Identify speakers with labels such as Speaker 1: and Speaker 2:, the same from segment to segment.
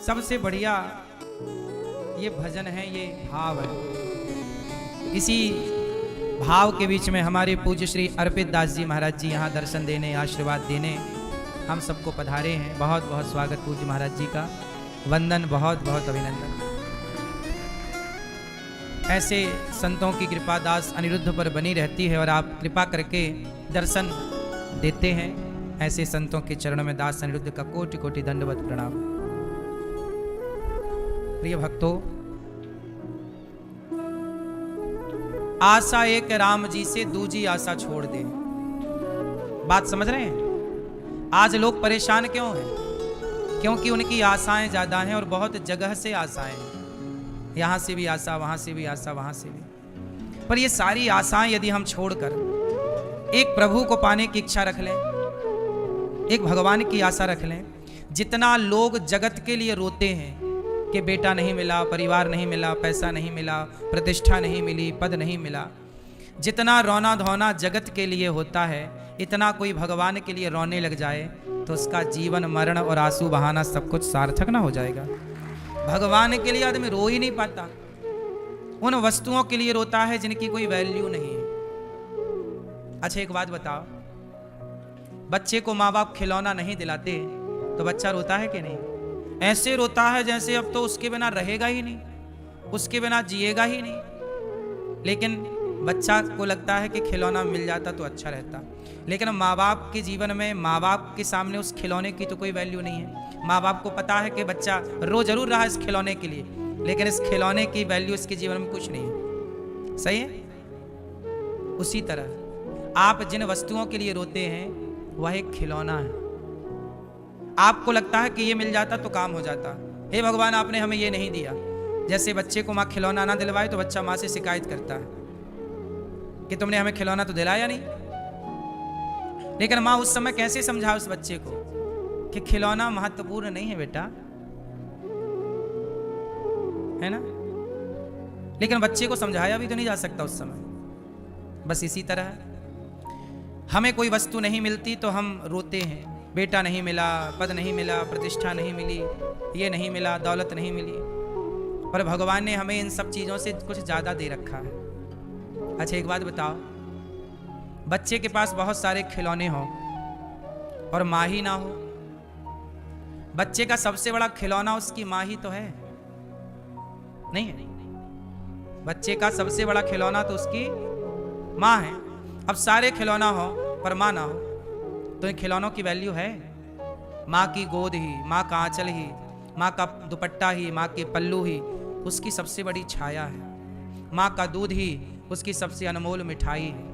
Speaker 1: सबसे बढ़िया ये भजन है, ये भाव है। इसी भाव के बीच में हमारे पूज्य श्री अर्पित दास जी महाराज जी यहाँ दर्शन देने, आशीर्वाद देने हम सबको पधारे हैं। बहुत बहुत स्वागत पूज्य महाराज जी का, वंदन, बहुत बहुत अभिनंदन। ऐसे संतों की कृपा दास अनिरुद्ध पर बनी रहती है और आप कृपा करके दर्शन देते हैं। ऐसे संतों के चरणों में दास अनिरुद्ध का कोटि कोटि दंडवत प्रणाम। प्रिय भक्तों, आशा एक राम जी से दूजी आशा छोड़ दे। बात समझ रहे हैं? आज लोग परेशान क्यों हैं? क्योंकि उनकी आशाएं ज्यादा हैं और बहुत जगह से आशाएं हैं। यहां से भी आशा, वहां से भी आशा, वहां से भी। पर ये सारी आशाएं यदि हम छोड़कर एक प्रभु को पाने की इच्छा रख लें, एक भगवान की आशा रख लें। जितना लोग जगत के लिए रोते हैं कि बेटा नहीं मिला, परिवार नहीं मिला, पैसा नहीं मिला, प्रतिष्ठा नहीं मिली, पद नहीं मिला, जितना रोना धोना जगत के लिए होता है, इतना कोई भगवान के लिए रोने लग जाए तो उसका जीवन मरण और आंसू बहाना सब कुछ सार्थक ना हो जाएगा। भगवान के लिए आदमी रो ही नहीं पाता, उन वस्तुओं के लिए रोता है जिनकी कोई वैल्यू नहीं है। अच्छा एक बात बताओ, बच्चे को माँ बाप खिलौना नहीं दिलाते तो बच्चा रोता है कि नहीं? ऐसे रोता है जैसे अब तो उसके बिना रहेगा ही नहीं, उसके बिना जिएगा ही नहीं। लेकिन बच्चा को लगता है कि खिलौना मिल जाता तो अच्छा रहता। लेकिन माँ बाप के जीवन में, माँ बाप के सामने उस खिलौने की तो कोई वैल्यू नहीं है। माँ बाप को पता है कि बच्चा रो जरूर रहा है इस खिलौने के लिए, लेकिन इस खिलौने की वैल्यू इसके जीवन में कुछ नहीं है। सही है? उसी तरह आप जिन वस्तुओं के लिए रोते हैं वह एक खिलौना है। आपको लगता है कि ये मिल जाता तो काम हो जाता। हे भगवान, आपने हमें ये नहीं दिया। जैसे बच्चे को माँ खिलौना ना दिलवाए तो बच्चा माँ से शिकायत करता है कि तुमने हमें खिलौना तो दिलाया नहीं। लेकिन माँ उस समय कैसे समझाए उस बच्चे को कि खिलौना महत्वपूर्ण नहीं है बेटा, है ना? लेकिन बच्चे को समझाया भी तो नहीं जा सकता उस समय। बस इसी तरह हमें कोई वस्तु नहीं मिलती तो हम रोते हैं, बेटा नहीं मिला, पद नहीं मिला, प्रतिष्ठा नहीं मिली, ये नहीं मिला, दौलत नहीं मिली। पर भगवान ने हमें इन सब चीज़ों से कुछ ज़्यादा दे रखा है। अच्छा एक बात बताओ, बच्चे के पास बहुत सारे खिलौने हों और माँ ही ना हो, बच्चे का सबसे बड़ा खिलौना उसकी माँ ही तो है, नहीं है? बच्चे का सबसे बड़ा खिलौना तो उसकी माँ है। अब सारे खिलौना हो पर माँ ना हो तो इन खिलौनों की वैल्यू है? माँ की गोद ही, माँ का आंचल ही, माँ का दुपट्टा ही, माँ के पल्लू ही उसकी सबसे बड़ी छाया है। माँ का दूध ही उसकी सबसे अनमोल मिठाई है।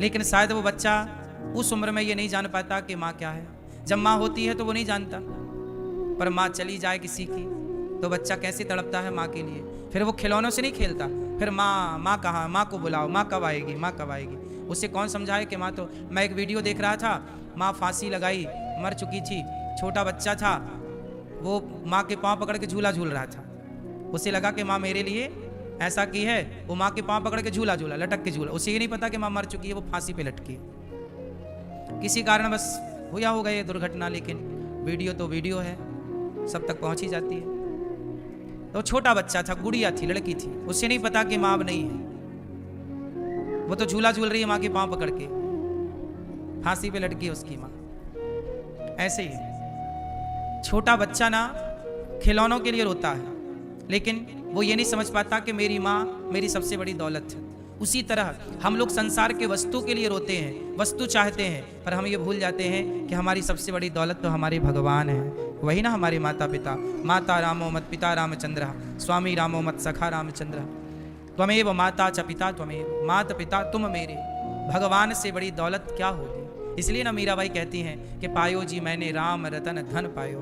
Speaker 1: लेकिन शायद वो बच्चा उस उम्र में ये नहीं जान पाता कि माँ क्या है। जब माँ होती है तो वो नहीं जानता, पर माँ चली जाए किसी की तो बच्चा कैसे तड़पता है माँ के लिए। फिर वो खिलौनों से नहीं खेलता, फिर माँ, माँ कहाँ, माँ को बुलाओ, माँ कब आएगी, माँ कब आएगी। उसे कौन समझाए कि माँ तो। मैं एक वीडियो देख रहा था, माँ फांसी लगाई, मर चुकी थी, छोटा बच्चा था, वो माँ के पाँव पकड़ के झूला झूल रहा था। उसे लगा कि माँ मेरे लिए ऐसा की है, वो माँ के पाँव पकड़ के झूला झूला, लटक के झूला। उसे ये नहीं पता कि माँ मर चुकी है, वो फांसी पे लटकी। किसी कारण बस हुआ होगा ये दुर्घटना, लेकिन वीडियो तो वीडियो है, सब तक पहुँच ही जाती है। तो छोटा बच्चा था, गुड़िया थी, लड़की थी, उसे नहीं पता कि माँ अब नहीं है। वो तो झूला झूल रही है माँ के पाँव पकड़ के, फांसी पे लटकी है उसकी माँ। ऐसे ही छोटा बच्चा ना खिलौनों के लिए रोता है, लेकिन वो ये नहीं समझ पाता कि मेरी माँ मेरी सबसे बड़ी दौलत है। उसी तरह हम लोग संसार के वस्तु के लिए रोते हैं, वस्तु चाहते हैं, पर हम ये भूल जाते हैं कि हमारी सबसे बड़ी दौलत तो हमारे भगवान है। वही ना हमारे माता पिता। माता रामो मत पिता रामचंद्र, स्वामी रामो मत सखा रामचंद्र, त्वमेव माता च पिता त्वमेव, मात पिता तुम मेरे। भगवान से बड़ी दौलत क्या होगी। इसलिए ना मीराबाई कहती हैं कि पायो जी मैंने राम रतन धन पायो,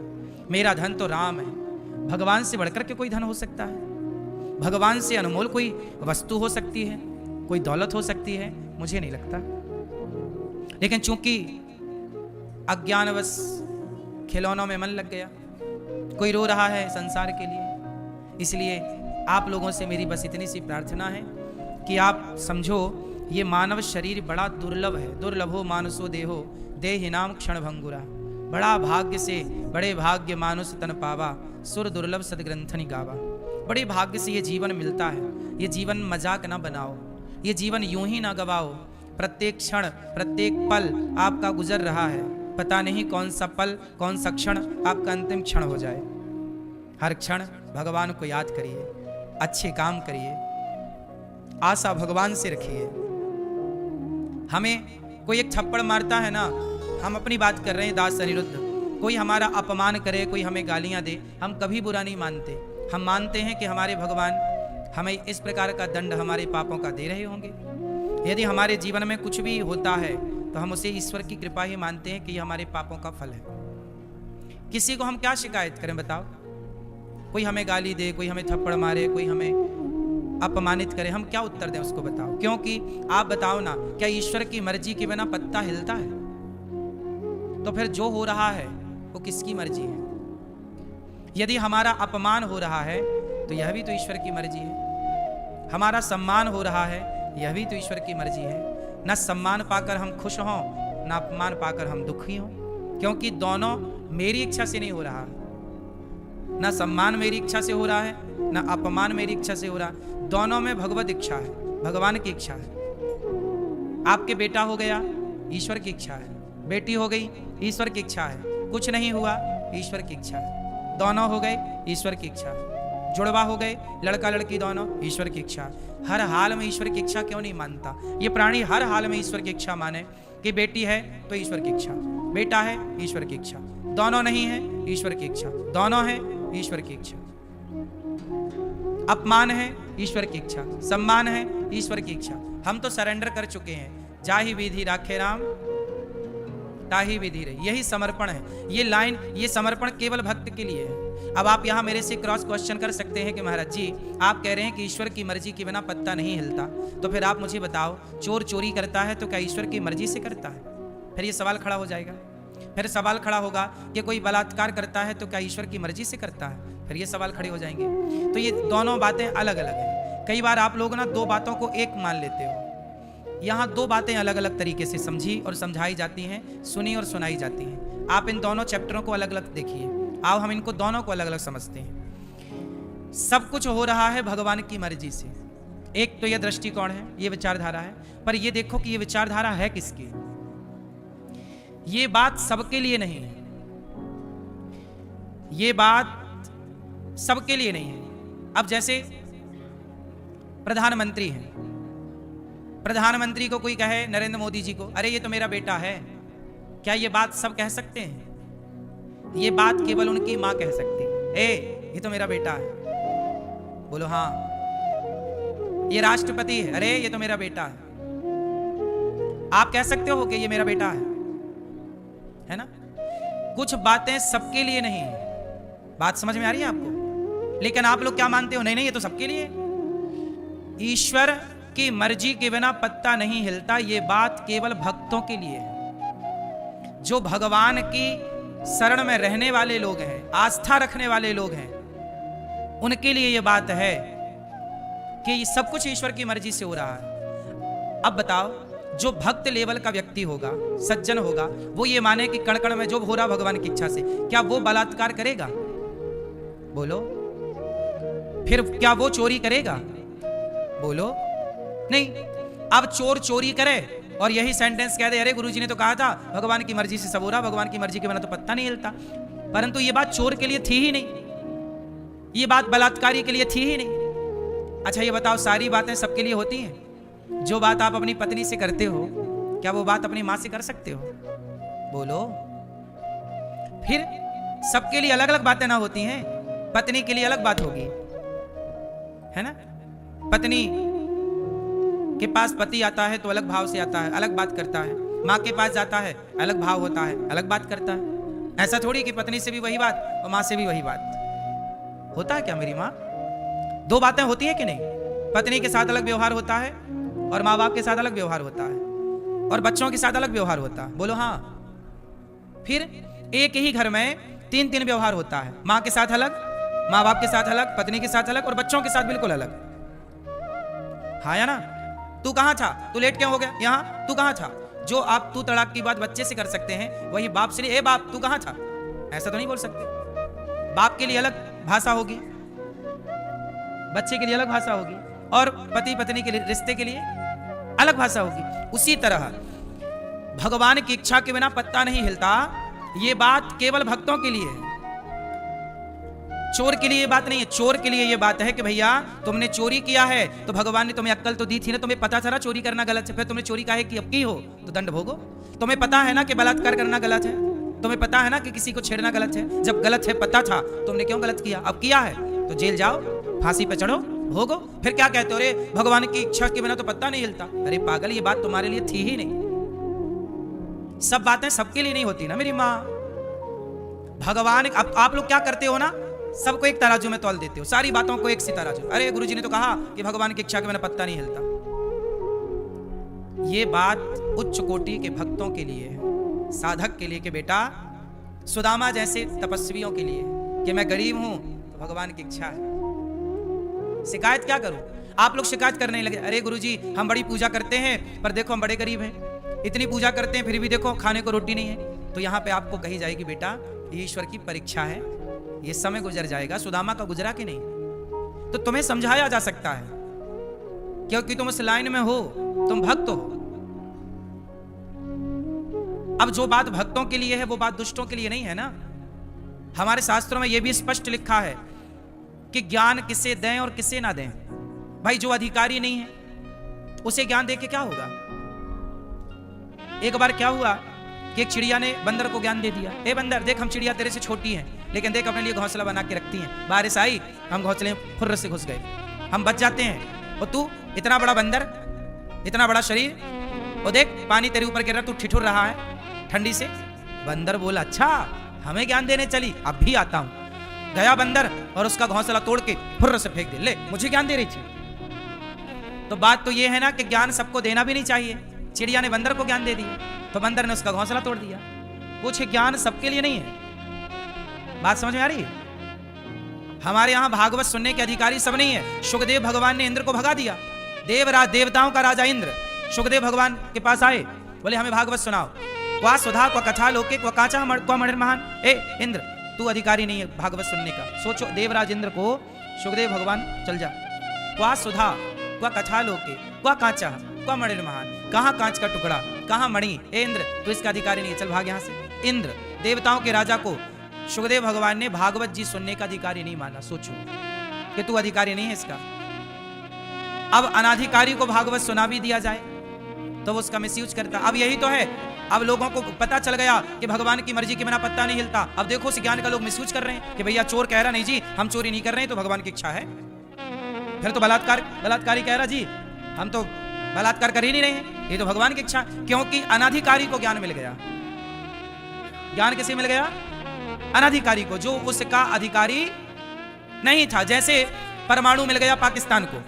Speaker 1: मेरा धन तो राम है। भगवान से बढ़कर के कोई धन हो सकता है? भगवान से अनमोल कोई वस्तु हो सकती है, कोई दौलत हो सकती है? मुझे नहीं लगता। लेकिन चूंकि अज्ञानवश खिलौनों में मन लग गया, कोई रो रहा है संसार के लिए, इसलिए आप लोगों से मेरी बस इतनी सी प्रार्थना है कि आप समझो ये मानव शरीर बड़ा दुर्लभ है। दुर्लभो मानसो देहो देहिनाम क्षण भंगुरा। बड़ा भाग्य से बड़े भाग्य मानुष तन पावा, सुर दुर्लभ सदग्रंथनि गावा। बड़े भाग्य से ये जीवन मिलता है। ये जीवन मजाक ना बनाओ, ये जीवन यूं ही ना गवाओ। प्रत्येक क्षण प्रत्येक पल आपका गुजर रहा है, पता नहीं कौन सा पल कौन सा क्षण आपका अंतिम क्षण हो जाए। हर क्षण भगवान को याद करिए, अच्छे काम करिए, आशा भगवान से रखिए। हमें कोई एक थप्पड़ मारता है ना, हम अपनी बात कर रहे हैं दास अनिरुद्ध, कोई हमारा अपमान करे, कोई हमें गालियां दे, हम कभी बुरा नहीं मानते। हम मानते हैं कि हमारे भगवान हमें इस प्रकार का दंड हमारे पापों का दे रहे होंगे। यदि हमारे जीवन में कुछ भी होता है तो हम उसे ईश्वर की कृपा ही मानते हैं कि यह हमारे पापों का फल है। किसी को हम क्या शिकायत करें बताओ? कोई हमें गाली दे, कोई हमें थप्पड़ मारे, कोई हमें अपमानित करे, हम क्या उत्तर दें उसको बताओ? क्योंकि आप बताओ ना, क्या ईश्वर की मर्जी के बिना पत्ता हिलता है? तो फिर जो हो रहा है वो किसकी मर्जी है? यदि हमारा अपमान हो रहा है तो यह भी तो ईश्वर की मर्जी है। हमारा सम्मान हो रहा है, यह भी तो ईश्वर की मर्जी है। न सम्मान पाकर हम खुश हों, न अपमान पाकर हम दुखी हों, क्योंकि दोनों मेरी इच्छा से नहीं हो रहा। न सम्मान मेरी इच्छा से हो रहा है, न अपमान मेरी इच्छा से हो रहा। दोनों में भगवत इच्छा है, भगवान की इच्छा है। आपके बेटा हो गया, ईश्वर की इच्छा है। बेटी हो गई, ईश्वर की इच्छा है। कुछ नहीं हुआ, ईश्वर की इच्छा है। दोनों हो गए, ईश्वर की इच्छा है। जुड़वा हो गए, लड़का लड़की दोनों, ईश्वर की इच्छा। हर हाल में ईश्वर की इच्छा क्यों नहीं मानता? ये प्राणी हर हाल में ईश्वर की इच्छा माने कि बेटी है तो ईश्वर की इच्छा, बेटा है ईश्वर की इच्छा, दोनों नहीं है ईश्वर की इच्छा, दोनों है ईश्वर की इच्छा। अपमान है ईश्वर की इच्छा, सम्मान है ईश्वर की इच्छा। हम तो सरेंडर कर चुके हैं। जाहि विधि राखे राम ताहि विधि रही। यही समर्पण है। ये लाइन, ये समर्पण केवल भक्त के लिए है। अब आप यहाँ मेरे से क्रॉस क्वेश्चन कर सकते हैं कि महाराज जी, आप कह रहे हैं कि ईश्वर की मर्जी के बिना पत्ता नहीं हिलता, तो फिर आप मुझे बताओ, चोर चोरी करता है तो क्या ईश्वर की मर्जी से करता है? फिर ये सवाल खड़ा हो जाएगा। फिर सवाल खड़ा होगा कि कोई बलात्कार करता है तो क्या ईश्वर की मर्जी से करता है? फिर ये सवाल खड़े हो जाएंगे। तो ये दोनों बातें अलग अलग हैं। कई बार आप लोग ना दो बातों को एक मान लेते हो। यहाँ दो बातें अलग अलग तरीके से समझी और समझाई जाती हैं, सुनी और सुनाई जाती हैं। आप इन दोनों चैप्टरों को अलग अलग देखिए। आओ हम इनको दोनों को अलग अलग समझते हैं। सब कुछ हो रहा है भगवान की मर्जी से। एक तो यह दृष्टिकोण है, ये विचारधारा है। पर ये देखो कि ये विचारधारा है किसकी? ये बात सबके लिए नहीं है। ये बात सबके लिए नहीं है। अब जैसे प्रधानमंत्री हैं, प्रधानमंत्री को कोई कहे, नरेंद्र मोदी जी को, अरे ये तो मेरा बेटा है, क्या ये बात सब कह सकते हैं? ये बात केवल उनकी मां कह सकती है। ए, ये तो मेरा बेटा है। बोलो हाँ। ये राष्ट्रपति है, अरे ये तो मेरा बेटा है। आप कह सकते हो कि ये मेरा बेटा है ना? कुछ बातें सबके लिए नहीं है। बात समझ में आ रही है आपको? लेकिन आप लोग क्या मानते हो? नहीं नहीं, ये तो सबके लिए। ईश्वर की मर्जी के बिना पत्ता नहीं हिलता, ये बात केवल भक्तों के लिए है। जो भगवान की शरण में रहने वाले लोग हैं, आस्था रखने वाले लोग हैं, उनके लिए ये बात है कि ये सब कुछ ईश्वर की मर्जी से हो रहा है। अब बताओ, जो भक्त लेवल का व्यक्ति होगा, सज्जन होगा, वो ये माने कि कण कण में जो हो रहा भगवान की इच्छा से, क्या वो बलात्कार करेगा? बोलो। फिर क्या वो चोरी करेगा? बोलो। नहीं। अब चोर चोरी करे और यही सेंटेंस कह दे, अरे गुरुजी ने तो कहा था भगवान की मर्जी से सब हो रहा, भगवान की मर्जी के बिना तो पत्ता नहीं हिलता। परंतु ये बात चोर के लिए थी ही नहीं, ये बात बलात्कारी के लिए थी ही नहीं। अच्छा ये बताओ, सारी बातें सबके लिए होती हैं? जो बात आप अपनी पत्नी से करते हो, क्या वो बात अपनी मां से कर सकते हो? बोलो। फिर सबके लिए अलग अलग बातें ना होती हैं? पत्नी के लिए अलग बात होगी, है ना? पत्नी के पास पति आता है तो अलग भाव से आता है, अलग बात करता है। माँ के पास जाता है, अलग भाव होता है, अलग बात करता है। ऐसा थोड़ी कि पत्नी से भी वही बात और माँ से भी वही बात। होता है क्या मेरी माँ? दो बातें होती है कि नहीं? पत्नी के साथ अलग व्यवहार होता है और माँ बाप के साथ अलग व्यवहार होता है और बच्चों के साथ अलग व्यवहार होता है। बोलो हाँ। फिर एक ही घर में तीन तीन व्यवहार होता है। माँ के साथ अलग, माँ बाप के साथ अलग, पत्नी के साथ अलग और बच्चों के साथ बिल्कुल अलग। हाँ या ना? तू कहाँ था? तू लेट क्यों हो गया? यहाँ। तू कहाँ था? जो आप तू तड़ाक की बात बच्चे से कर सकते हैं, वही बाप से नहीं, ए बाप तू कहां था, ऐसा तो नहीं बोल सकते। बाप के लिए अलग भाषा होगी, बच्चे के लिए अलग भाषा होगी, और पति पत्नी के लिए, रिश्ते के लिए अलग भाषा होगी। उसी तरह भगवान की इच्छा के बिना पत्ता नहीं हिलता, ये बात केवल भक्तों के लिए है, चोर के लिए ये बात नहीं है। चोर के लिए ये बात है कि भैया तुमने चोरी किया है तो भगवान ने तुम्हें अक्ल तो दी थी ना, तुम्हें पता था ना चोरी करना गलत है, फिर तुमने चोरी काहे की, अब की हो तो दंड भोगो। तुम्हें पता है ना कि बलात्कार करना गलत है, तुम्हें पता है ना कि किसी को छेड़ना गलत है, जब गलत है पता था तुमने क्यों गलत किया, अब किया है तो जेल जाओ, फांसी पे चढ़ो, भोगो। फिर क्या कहते हो, अरे भगवान की इच्छा के बिना तो पत्ता नहीं हिलता। अरे पागल, ये बात तुम्हारे लिए थी ही नहीं। सब बातें सबके लिए नहीं होती ना मेरी माँ। भगवान, अब आप लोग क्या करते हो ना, सबको एक तराजू में तौल देते हो, सारी बातों को एक सी तराजू। अरे गुरुजी ने तो कहा कि भगवान की इच्छा के बिना पत्ता नहीं हिलता। ये बात उच्च कोटि के भक्तों के लिए है, साधक के लिए, कि बेटा सुदामा जैसे तपस्वियों के लिए कि मैं गरीब हूं तो भगवान की इच्छा है। शिकायत क्या करूं, आप लोग शिकायत करने लगे, अरे गुरुजी हम बड़ी पूजा करते हैं पर देखो हम बड़े गरीब हैं, इतनी पूजा करते हैं फिर भी देखो खाने को रोटी नहीं है। तो यहां पे आपको कही जाएगी बेटा ये ईश्वर की परीक्षा है, ये समय गुजर जाएगा, सुदामा का गुजरा कि नहीं। तो तुम्हें समझाया जा सकता है क्योंकि तुम उस लाइन में हो, तुम भक्त हो। अब जो बात भक्तों के लिए है वो बात दुष्टों के लिए नहीं है ना। हमारे शास्त्रों में यह भी स्पष्ट लिखा है कि ज्ञान किसे दें और किसे ना दें। भाई जो अधिकारी नहीं है उसे ज्ञान दे के क्या होगा। एक बार क्या हुआ कि एक चिड़िया ने बंदर को ज्ञान दे दिया, ए बंदर देख हम चिड़िया तेरे से छोटी हैं लेकिन देख अपने लिए घोंसला बना के रखती हैं, बारिश आई हम घोंसले में फुर्र से घुस गए, हम बच जाते हैं, और तू इतना बड़ा बंदर, इतना बड़ा शरीर, और देख पानी तेरे ऊपर गिर रहा, तू ठिठुर रहा है ठंडी से। बंदर बोला अच्छा हमें ज्ञान देने चली, अब भी आता हूं। गया बंदर और उसका घोंसला तोड़ के फुर्र से फेंक दे, ले मुझे ज्ञान दे रही थी। तो बात तो ये है ना कि ज्ञान सबको देना भी नहीं चाहिए। चिड़िया ने बंदर को ज्ञान दे दिया तो बंदर ने उसका घोंसला तोड़ दिया। कुछ ज्ञान सबके लिए नहीं है। बात समझ में आ रही है। हमारे यहां भागवत सुनने के अधिकारी सब नहीं है। सुखदेव भगवान ने इंद्र को भगा दिया, देवराज देवताओं का राजा इंद्र सुखदेव भगवान के पास आए, बोले हमें भागवत सुनाओ। क्वा सुधा क्वा कथा लोके क्वा काचा क्वा मणिर महान। ए इंद्र तू अधिकारी नहीं है भागवत सुनने का। सोचो देवराज इंद्र को सुखदेव भगवान चल जा, क्वा सुधा क्वा कथा लोके क्वा काचा क्वा मणिर महान, कहां कांच का टुकड़ा कहां मणि, ए इंद्र तू इसका अधिकारी नहीं है, चल भाग यहां से। इंद्र देवताओं के राजा को सुखदेव भगवान ने भागवत जी सुनने का अधिकारी नहीं माना। सोचो कि तू अधिकारी नहीं है इसका। अब अनाधिकारी को भागवत सुना भी दिया जाए तो वो उसका मिसयूज करता। अब यही तो है, अब लोगों को पता चल गया कि भगवान की मर्जी के बिना पत्ता नहीं हिलता। अब देखो उस ज्ञान का लोग मिसयूज कर रहे हैं कि भैया चोर कह रहा नहीं जी हम चोरी नहीं कर रहे हैं तो भगवान की इच्छा है। फिर तो बलात्कारी कह रहा जी हम तो बलात्कार कर ही नहीं रहे हैं, ये तो भगवान की इच्छा। क्योंकि अनाधिकारी को ज्ञान मिल गया। ज्ञान किसे मिल गया? अनाधिकारी को, जो उसका अधिकारी नहीं था। जैसे परमाणु मिल गया पाकिस्तान को,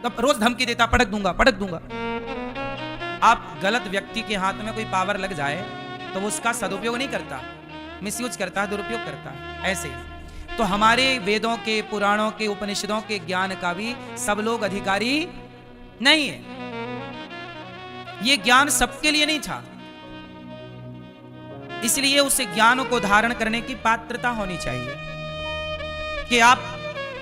Speaker 1: तब रोज धमकी देता पटक दूंगा पटक दूंगा। आप गलत व्यक्ति के हाथ में कोई पावर लग जाए तो वो उसका सदुपयोग नहीं करता, मिसयूज करता है, दुरुपयोग करता है। ऐसे तो हमारे वेदों के, पुराणों के, उपनिषदों के ज्ञान का भी सब लोग अधिकारी नहीं है। ये ज्ञान सबके लिए नहीं था, इसलिए उस ज्ञान को धारण करने की पात्रता होनी चाहिए कि आप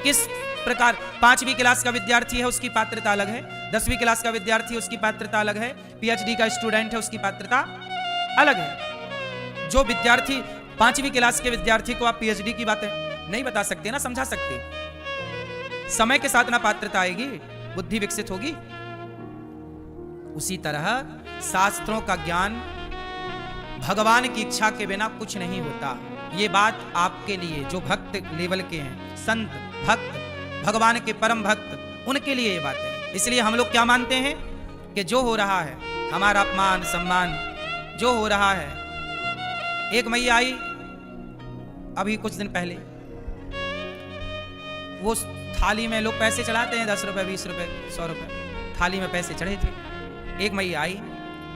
Speaker 1: किस प्रकार। 5वीं क्लास का विद्यार्थी है उसकी पात्रता अलग है, 10वीं क्लास का विद्यार्थी है उसकी पात्रता अलग है, पीएचडी का स्टूडेंट है उसकी पात्रता अलग है। जो विद्यार्थी 5वीं क्लास के विद्यार्थी को आप पीएचडी की बातें नहीं बता सकते ना समझा सकते, समय के साथ ना पात्रता आएगी, बुद्धि विकसित होगी। उसी तरह शास्त्रों का ज्ञान भगवान की इच्छा के बिना कुछ नहीं होता। ये बात आपके लिए जो भक्त लेवल के हैं, संत भक्त, भगवान के परम भक्त, उनके लिए ये बात है। इसलिए हम लोग क्या मानते हैं कि जो हो रहा है हमारा अपमान सम्मान जो हो रहा है। एक मैया आई अभी कुछ दिन पहले, वो थाली में लोग पैसे चढ़ाते हैं 10 रुपए 20 रुपए 100 रुपए, थाली में पैसे चढ़े थे। एक मैया आई,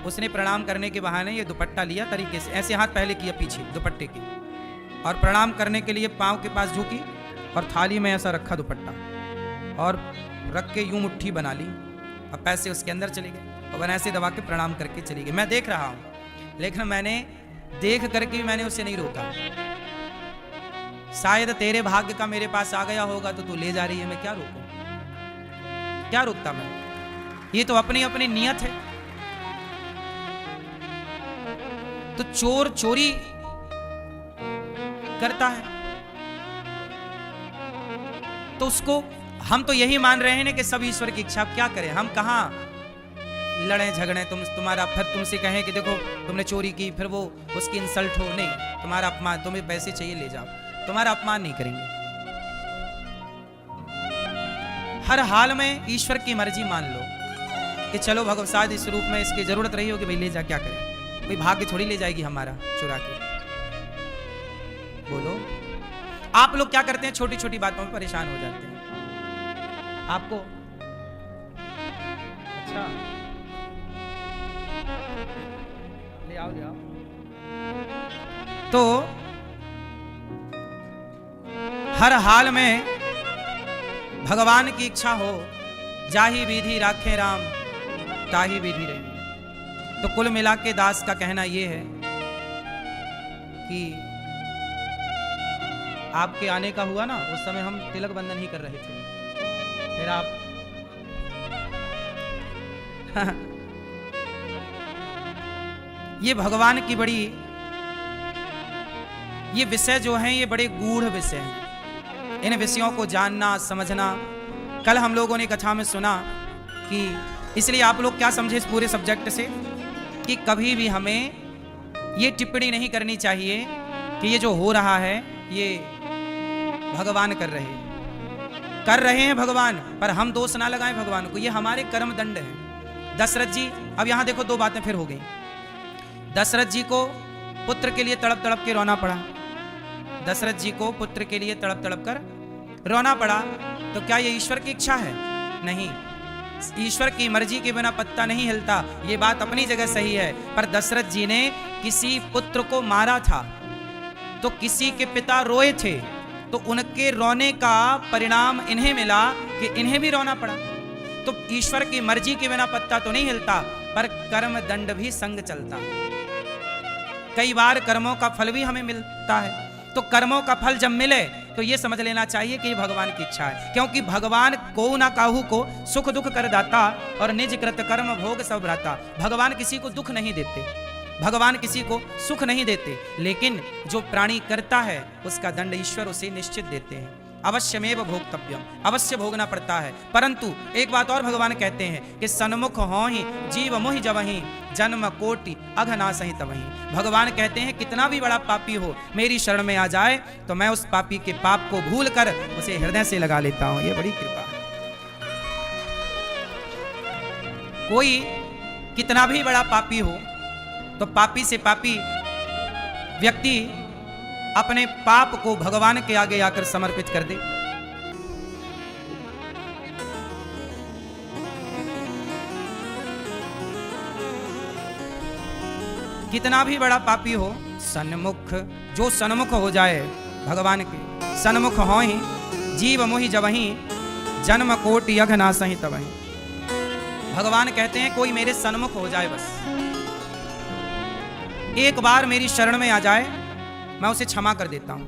Speaker 1: उसने प्रणाम करने के बहाने ये दुपट्टा लिया तरीके से, ऐसे हाथ पहले किया पीछे दुपट्टे के, और प्रणाम करने के लिए पांव के पास झुकी और थाली में ऐसा रखा दुपट्टा और रख के यूं मुट्ठी बना ली और पैसे उसके अंदर चले गए। और वह ऐसे दबा के प्रणाम करके चली गई। मैं देख रहा हूं, लेकिन मैंने देख करके भी मैंने उसे नहीं रोका। शायद तेरे भाग्य का मेरे पास आ गया होगा तो तू ले जा रही है, मैं क्या रोकूं, क्या रोकता मैं? ये तो अपनी अपनी नियत है। तो चोर चोरी करता है तो उसको हम तो यही मान रहे हैं ना कि सब ईश्वर की इच्छा। क्या करें हम, कहां लड़े झगड़े, तुम्हारा फिर तुमसे कहें कि देखो तुमने चोरी की, फिर वो उसकी इंसल्ट हो, नहीं, तुम्हारा अपमान, तुम्हें पैसे चाहिए ले जाओ, तुम्हारा अपमान नहीं करेंगे। हर हाल में ईश्वर की मर्जी मान लो कि चलो भगवसाद इस रूप में इसकी जरूरत रही हो कि भाई ले जा, क्या करें, कोई भाग्य थोड़ी ले जाएगी हमारा चुरा के। बोलो आप लोग क्या करते हैं, छोटी छोटी बातों में परेशान हो जाते हैं। आपको अच्छा ले आओ ले आओ। तो हर हाल में भगवान की इच्छा हो, जाही विधि राखे राम ताही विधि रही। तो कुल मिला के दास का कहना यह है कि आपके आने का हुआ ना, उस समय हम तिलक बंधन ही कर रहे थे, फिर आप ये भगवान की बड़ी, ये विषय जो हैं ये बड़े गूढ़ विषय हैं। इन विषयों को जानना समझना, कल हम लोगों ने कथा में सुना कि इसलिए आप लोग क्या समझे इस पूरे सब्जेक्ट से कि कभी भी हमें ये टिप्पणी नहीं करनी चाहिए कि ये जो हो रहा है ये भगवान कर रहे हैं भगवान, पर हम दोष ना लगाएं भगवान को, ये हमारे कर्म दंड है। दशरथ जी, अब यहां देखो दो बातें फिर हो गई। दशरथ जी को पुत्र के लिए तड़प तड़प के रोना पड़ा, दशरथ जी को पुत्र के लिए तड़प तड़प कर रोना पड़ा, तो क्या ये ईश्वर की इच्छा है? नहीं, ईश्वर की मर्जी के बिना पत्ता नहीं हिलता, ये बात अपनी जगह सही है। पर दशरथ जी ने किसी पुत्र को मारा था तो किसी के पिता रोए थे, तो उनके रोने का परिणाम इन्हें मिला कि इन्हें भी रोना पड़ा। तो ईश्वर की मर्जी के बिना पत्ता तो नहीं हिलता, पर कर्म दंड भी संग चलता। कई बार कर्मों का फल भी हमें मिलता है, तो कर्मों का फल जब मिले तो ये समझ लेना चाहिए कि भगवान की इच्छा है, क्योंकि भगवान को ना काहू को सुख दुख कर दाता और निज कृत कर्म भोग सब भ्राता। भगवान किसी को दुख नहीं देते, भगवान किसी को सुख नहीं देते, लेकिन जो प्राणी करता है उसका दंड ईश्वर उसे निश्चित देते हैं। अवश्यमेव भोक्तव्यम, अवश्य भोगना पड़ता है। परंतु एक बात और भगवान कहते हैं कि सन्मुख हो ही जीव मोहि जबहि जन्म कोटि अघनासहि तबहि। भगवान कहते हैं कितना भी बड़ा पापी हो मेरी शरण में आ जाए तो मैं उस पापी के पाप को भूल कर उसे हृदय से लगा लेता हूं। ये बड़ी कृपा है। कोई कितना भी बड़ा पापी हो तो पापी से पापी व्यक्ति अपने पाप को भगवान के आगे आकर समर्पित कर दे। कितना भी बड़ा पापी हो, सन्मुख, जो सन्मुख हो जाए भगवान के, सन्मुख हो ही जीव मोहि जबहि जन्म कोटि अघनासहि तबहि। भगवान कहते हैं कोई मेरे सन्मुख हो जाए, बस एक बार मेरी शरण में आ जाए, मैं उसे क्षमा कर देता हूं।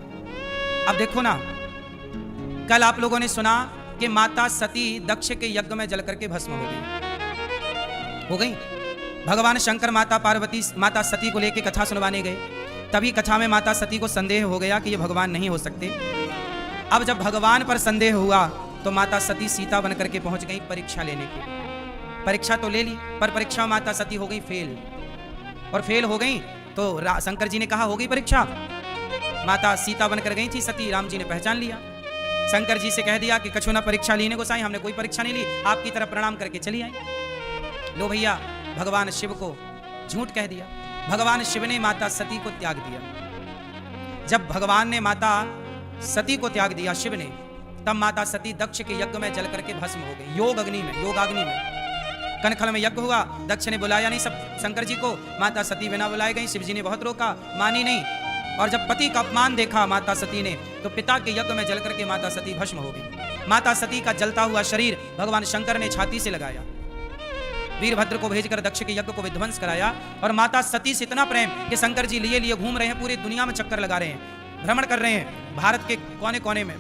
Speaker 1: अब देखो ना, कल आप लोगों ने सुना कि माता सती दक्ष के यज्ञ में जल करके भस्म हो गई। भगवान शंकर माता पार्वती माता सती को लेकर कथा सुनवाने गए, तभी कथा में माता सती को संदेह हो गया कि ये भगवान नहीं हो सकते। अब जब भगवान पर संदेह हुआ तो माता सती सीता बन करके पहुंच गई परीक्षा लेने की। परीक्षा तो ले ली, पर परीक्षा माता सती हो गई फेल, और फेल हो गई तो शंकर जी ने कहा हो गई परीक्षा। माता सीता बनकर गई थी सती, राम जी ने पहचान लिया, शंकर जी से कह दिया कि कछु ना परीक्षा लेने को साई, हमने कोई परीक्षा नहीं ली, आपकी तरफ प्रणाम करके चली आई। लो भैया, भगवान शिव को झूठ कह दिया। भगवान शिव ने माता सती को त्याग दिया। जब भगवान ने माता सती को त्याग दिया शिव ने, तब माता सती दक्ष के यज्ञ में जल करके भस्म हो गई, योगाग्नि में। कनखल में यज्ञ हुआ, दक्ष ने बुलाया नहीं सब शंकर जी को, माता सती बिना बुलाए गई। शिव जी ने बहुत रोका, मानी नहीं, और जब पति का अपमान देखा माता सती ने, तो पिता के यज्ञ में जल करके माता सती भस्म हो गई। माता सती का जलता हुआ शरीर भगवान शंकर ने छाती से लगाया, वीरभद्र को भेजकर दक्ष के यज्ञ को विध्वंस कराया। और माता सती से इतना प्रेम कि शंकर जी लिए लिए घूम रहे हैं, पूरी दुनिया में चक्कर लगा रहे हैं, भ्रमण कर रहे हैं, भारत के कोने कोने में,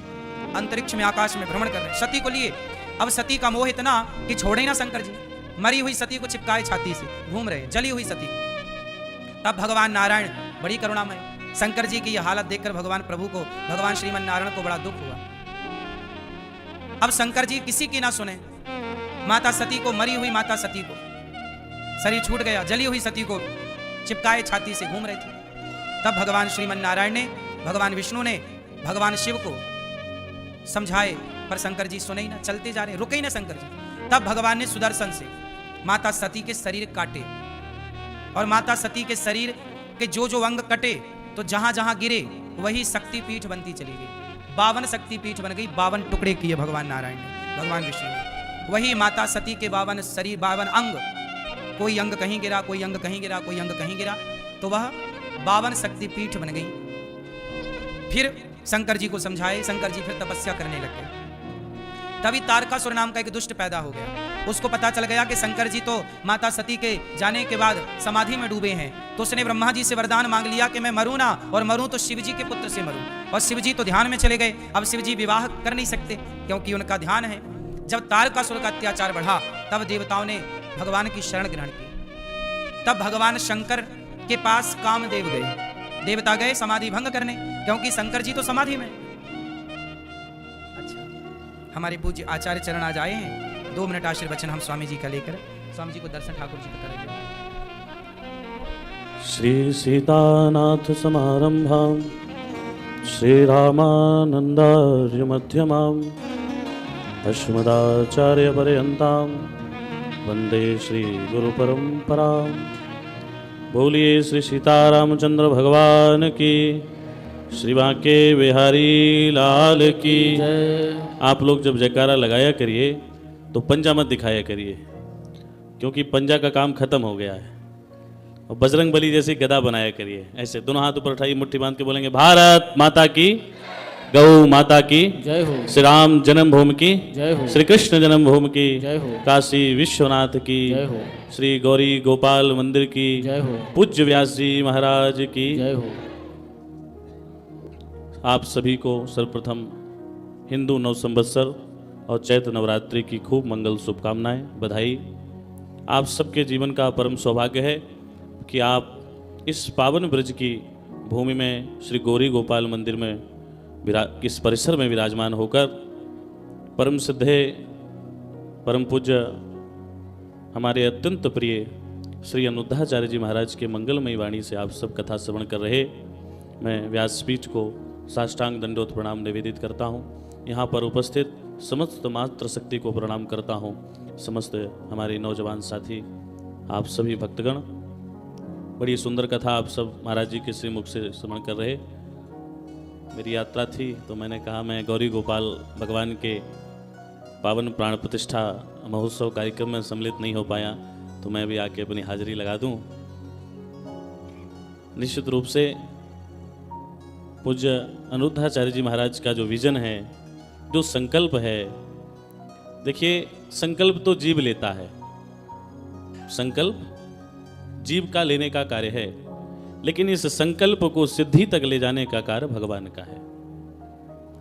Speaker 1: अंतरिक्ष में, आकाश में भ्रमण कर रहे हैं सती को लिए। अब सती का मोह इतना कि छोड़े ही ना शंकर जी, मरी हुई सती को चिपकाए छाती से घूम रहे हैं, जली हुई सती। तब भगवान नारायण बड़ी करुणामय, शंकर जी की यह हालत देखकर भगवान प्रभु को, भगवान श्रीमन नारायण को बड़ा दुख हुआ। अब शंकर जी किसी की ना सुने, माता सती को, मरी हुई माता सती को, शरीर छूट गया, जली हुई सती को चिपकाए छाती से घूम रहे थे। तब भगवान श्रीमन नारायण ने, भगवान विष्णु ने भगवान शिव को समझाए, पर शंकर जी सुने ही ना, चलते जा रहे, रुके ही ना शंकर जी। तब भगवान ने सुदर्शन से माता सती के शरीर काटे, और माता सती के शरीर के जो जो अंग कटे तो जहां जहां गिरे वही शक्तिपीठ बनती चली गई। 52 शक्तिपीठ बन गई, 52 टुकड़े किए भगवान नारायण ने, भगवान विष्णु ने। वही माता सती के 52 शरीर, 52 अंग, कोई अंग कहीं गिरा, कोई अंग कहीं गिरा, कोई अंग कहीं गिरा, तो वह 52 शक्तिपीठ बन गई। फिर शंकर जी को समझाए, शंकर जी फिर तपस्या करने लग गए। तभी तारकासुर नाम का एक दुष्ट पैदा हो गया। उसको पता चल गया कि शंकर जी तो माता सती के जाने के बाद समाधि में डूबे हैं, तो उसने ब्रह्मा जी से वरदान मांग लिया कि मैं मरूं ना, और मरूं तो शिव जी के पुत्र से मरूं। और शिव जी तो ध्यान में चले गए। अब शिव जी विवाह कर नहीं सकते क्योंकि उनका ध्यान है। जब तारकासुर का अत्याचार बढ़ा तब देवताओं ने भगवान की शरण ग्रहण की। तब भगवान शंकर के पास कामदेव गए, देवता गए समाधि भंग करने, क्योंकि शंकर जी तो समाधि में। अच्छा, हमारे पूज्य आचार्य चरण आज आए हैं, 2 मिनट आशीर्वचन हम स्वामी जी का लेकर स्वामी जी को दर्शन ठाकुर जी का करेंगे।
Speaker 2: श्री सीतानाथ समारंभां श्री रामानंदार्य मध्यमां अस्मदाचार्य पर्यन्तां वंदे श्री गुरु परंपरां। बोलिए श्री सीतारामचंद्र भगवान की, श्री बांके बिहारी लाल की जय। आप लोग जब जयकारा लगाया करिए तो पंजा मत दिखाया करिए, क्योंकि पंजा का काम खत्म हो गया है। और बजरंग बली जैसी गदा बनाया करिए, ऐसे दोनों हाथ ऊपर उठाइए, मुट्ठी बांध के बोलेंगे भारत माता की, गौ माता की जय हो, श्री राम जन्मभूमि की जय हो, श्री कृष्ण जन्मभूमि की जय हो, काशी विश्वनाथ की जय हो, श्री गौरी गोपाल मंदिर की जय हो, पूज्य व्यास जी महाराज की जय हो। आप सभी को सर्वप्रथम हिंदू नव संवत्सर और चैत्र नवरात्रि की खूब मंगल शुभकामनाएं, बधाई। आप सबके जीवन का परम सौभाग्य है कि आप इस पावन ब्रज की भूमि में श्री गौरी गोपाल मंदिर में इस परिसर में विराजमान होकर परम सिद्धे परम पूज्य हमारे अत्यंत प्रिय श्री अनुद्धाचार्य जी महाराज के मंगलमयी वाणी से आप सब कथा श्रवण कर रहे। मैं व्यासपीठ को साष्टांग दंडोत प्रणाम निवेदित करता हूँ। यहाँ पर उपस्थित समस्त मात्र शक्ति को प्रणाम करता हूँ। समस्त हमारे नौजवान साथी, आप सभी भक्तगण, बड़ी सुंदर कथा आप सब महाराज जी के श्री मुख से श्रवण कर रहे। मेरी यात्रा थी तो मैंने कहा मैं गौरी गोपाल भगवान के पावन प्राण प्रतिष्ठा महोत्सव कार्यक्रम में सम्मिलित नहीं हो पाया, तो मैं भी आके अपनी हाजिरी लगा दूं। निश्चित रूप से पूज्य अनुद्धाचार्य जी महाराज का जो विजन है, जो संकल्प है, देखिए संकल्प तो जीव लेता है, संकल्प जीव का लेने का कार्य है, लेकिन इस संकल्प को सिद्धि तक ले जाने का कार्य भगवान का है।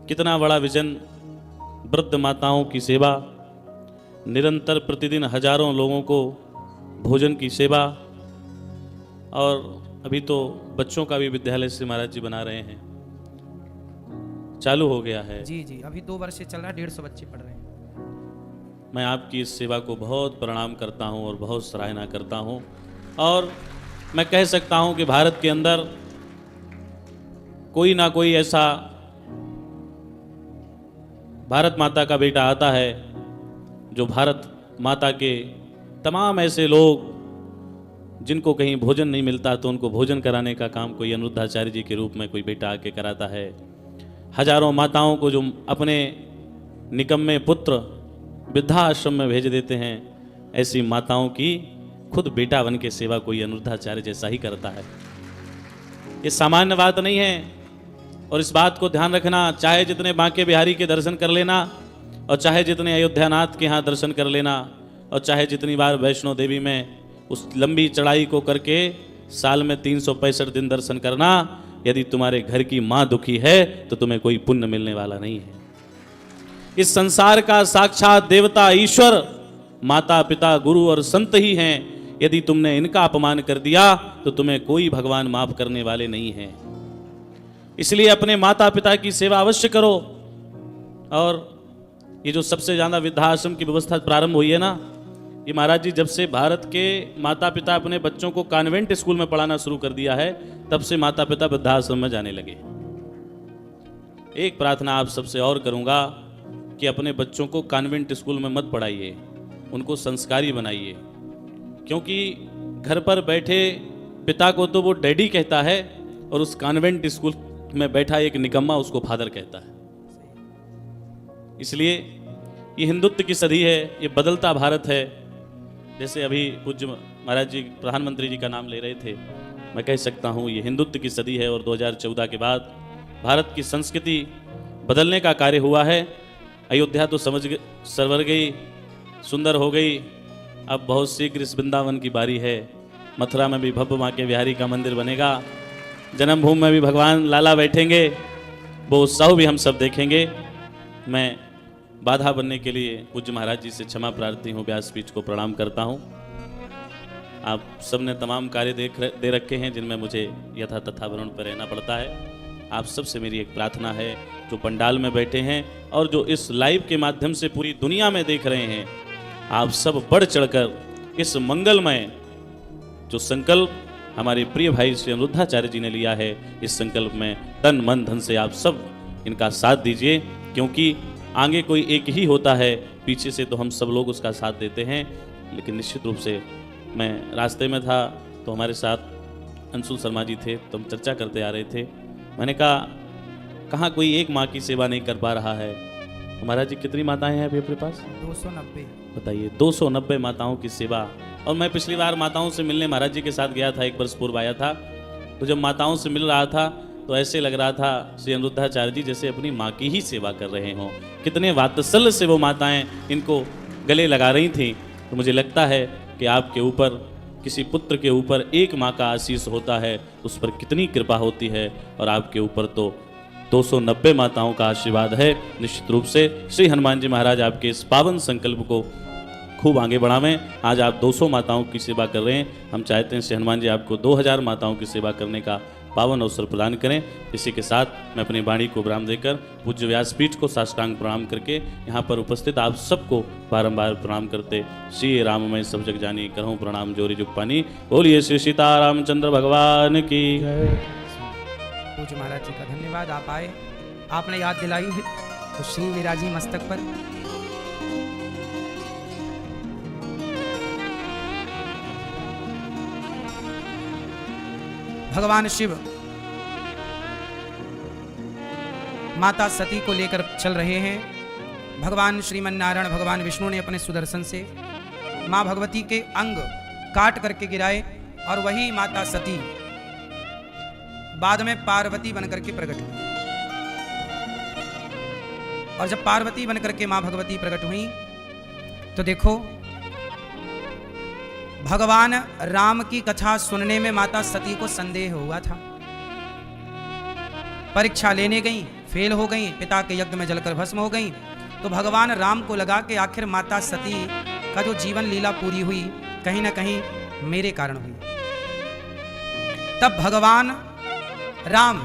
Speaker 2: कितना बड़ा विजन, वृद्ध माताओं की सेवा, निरंतर प्रतिदिन हजारों लोगों को भोजन की सेवा, और अभी तो बच्चों का भी विद्यालय श्री महाराज जी बना रहे हैं, चालू हो गया है।
Speaker 1: जी जी, अभी 2 वर्ष से चल रहा है, 150 बच्चे पढ़ रहे हैं।
Speaker 2: मैं आपकी इस सेवा को बहुत प्रणाम करता हूं और बहुत सराहना करता हूं। और मैं कह सकता हूं कि भारत के अंदर कोई ना कोई ऐसा भारत माता का बेटा आता है जो भारत माता के तमाम ऐसे लोग जिनको कहीं भोजन नहीं मिलता तो उनको भोजन कराने का काम कोई अनुद्धाचार्य जी के रूप में कोई बेटा आके कराता है। हजारों माताओं को जो अपने निकम्मे पुत्र वृद्धाश्रम में भेज देते हैं, ऐसी माताओं की खुद बेटा बन के सेवा कोई अनुद्धाचार्य जैसा ही करता है। ये सामान्य बात नहीं है, और इस बात को ध्यान रखना, चाहे जितने बांके बिहारी के दर्शन कर लेना और चाहे जितने अयोध्यानाथ के यहाँ दर्शन कर लेना, और चाहे जितनी बार वैष्णो देवी में उस लंबी चढ़ाई को करके साल में 365 दिन दर्शन करना, यदि तुम्हारे घर की माँ दुखी है तो तुम्हें कोई पुण्य मिलने वाला नहीं है। इस संसार का साक्षात देवता ईश्वर माता पिता गुरु और संत ही हैं। यदि तुमने इनका अपमान कर दिया तो तुम्हें कोई भगवान माफ करने वाले नहीं हैं। इसलिए अपने माता पिता की सेवा अवश्य करो। और ये जो सबसे ज्यादा वृद्धाश्रम की व्यवस्था प्रारंभ हुई है ना, ये महाराज जी जब से भारत के माता पिता अपने बच्चों को कॉन्वेंट स्कूल में पढ़ाना शुरू कर दिया है, तब से माता पिता वृद्धाश्रम में जाने लगे। एक प्रार्थना आप सबसे और करूंगा कि अपने बच्चों को कॉन्वेंट स्कूल में मत पढ़ाइए, उनको संस्कारी बनाइए। क्योंकि घर पर बैठे पिता को तो वो डैडी कहता है और उस कॉन्वेंट स्कूल में बैठा एक निकम्मा उसको फादर कहता है। इसलिए ये हिंदुत्व की सदी है, ये बदलता भारत है। जैसे अभी पूज्य महाराज जी प्रधानमंत्री जी का नाम ले रहे थे, मैं कह सकता हूँ ये हिंदुत्व की सदी है। और 2014 के बाद भारत की संस्कृति बदलने का कार्य हुआ है। अयोध्या तो सरवर गई, सुंदर हो गई। अब बहुत शीघ्र इस वृंदावन की बारी है। मथुरा में भी भव्य माँ के बिहारी का मंदिर बनेगा। जन्मभूमि में भी भगवान लाला बैठेंगे। वो उत्सव भी हम सब देखेंगे। मैं बाधा बनने के लिए पूज्य महाराज जी से क्षमा प्रार्थी हूँ, व्यासपीठ को प्रणाम करता हूँ। आप सबने तमाम कार्य दे रखे हैं जिनमें मुझे यथा तथा वरुण पर रहना पड़ता है। आप सबसे मेरी एक प्रार्थना है, जो पंडाल में बैठे हैं और जो इस लाइव के माध्यम से पूरी दुनिया में देख रहे हैं, आप सब बढ़ चढ़कर इस मंगलमय जो संकल्प हमारे प्रिय भाई श्री अनिरुद्धाचार्य जी ने लिया है, इस संकल्प में तन मन धन से आप सब इनका साथ दीजिए। क्योंकि आगे कोई एक ही होता है, पीछे से तो हम सब लोग उसका साथ देते हैं। लेकिन निश्चित रूप से मैं रास्ते में था तो हमारे साथ अंशुल शर्मा जी थे, तो हम चर्चा करते आ रहे थे। मैंने कहा कहाँ कोई एक माँ की सेवा नहीं कर पा रहा है। तो महाराज जी कितनी माताएं हैं अभी अपने पास?
Speaker 1: 290।
Speaker 2: बताइए, 290 माताओं की सेवा। और मैं पिछली बार माताओं से मिलने महाराज जी के साथ गया था, 1 वर्ष पूर्व आया था। तो जब माताओं से मिल रहा था तो ऐसे लग रहा था श्री अनिरुद्धाचार्य जी जैसे अपनी माँ की ही सेवा कर रहे हों। कितने वात्सल्य से वो माताएं इनको गले लगा रही थीं। तो मुझे लगता है कि आपके ऊपर, किसी पुत्र के ऊपर एक माँ का आशीष होता है, उस पर कितनी कृपा होती है। और आपके ऊपर तो 290 माताओं का आशीर्वाद है। निश्चित रूप से श्री हनुमान जी महाराज आपके इस पावन संकल्प को खूब आगे बढ़ावें। आज आप 200 माताओं की सेवा कर रहे हैं। हम चाहते हैं श्री हनुमान जी आपको 2000 माताओं की सेवा करने का पावन अवसर प्रदान करें। इसी के साथ मैं अपनी वाणी को विराम देकर पूज्य व्यासपीठ को साष्टांग प्रणाम करके यहाँ पर उपस्थित आप सबको बारंबार प्रणाम करते, श्री राममय सब जग जानी करहूँ प्रणाम जोरी जुग पानी। बोलिए श्री सीतारामचंद्र भगवान की।
Speaker 1: पूज्य महाराज जी का धन्यवाद, आप आए, आपने याद दिलाई है तो श्री विराजी मस्तक पर। भगवान शिव माता सती को लेकर चल रहे हैं। भगवान श्रीमन नारायण भगवान विष्णु ने अपने सुदर्शन से मां भगवती के अंग काट करके गिराए और वही माता सती बाद में पार्वती बनकर के प्रकट हुई। और जब पार्वती बनकर के मां भगवती प्रकट हुई तो देखो, भगवान राम की कथा सुनने में माता सती को संदेह हुआ था। परीक्षा लेने गई, फेल हो गई, पिता के यज्ञ में जलकर भस्म हो गई। तो भगवान राम को लगा कि आखिर माता सती का जो जीवन लीला पूरी हुई, कहीं ना कहीं मेरे कारण हुई। तब भगवान राम,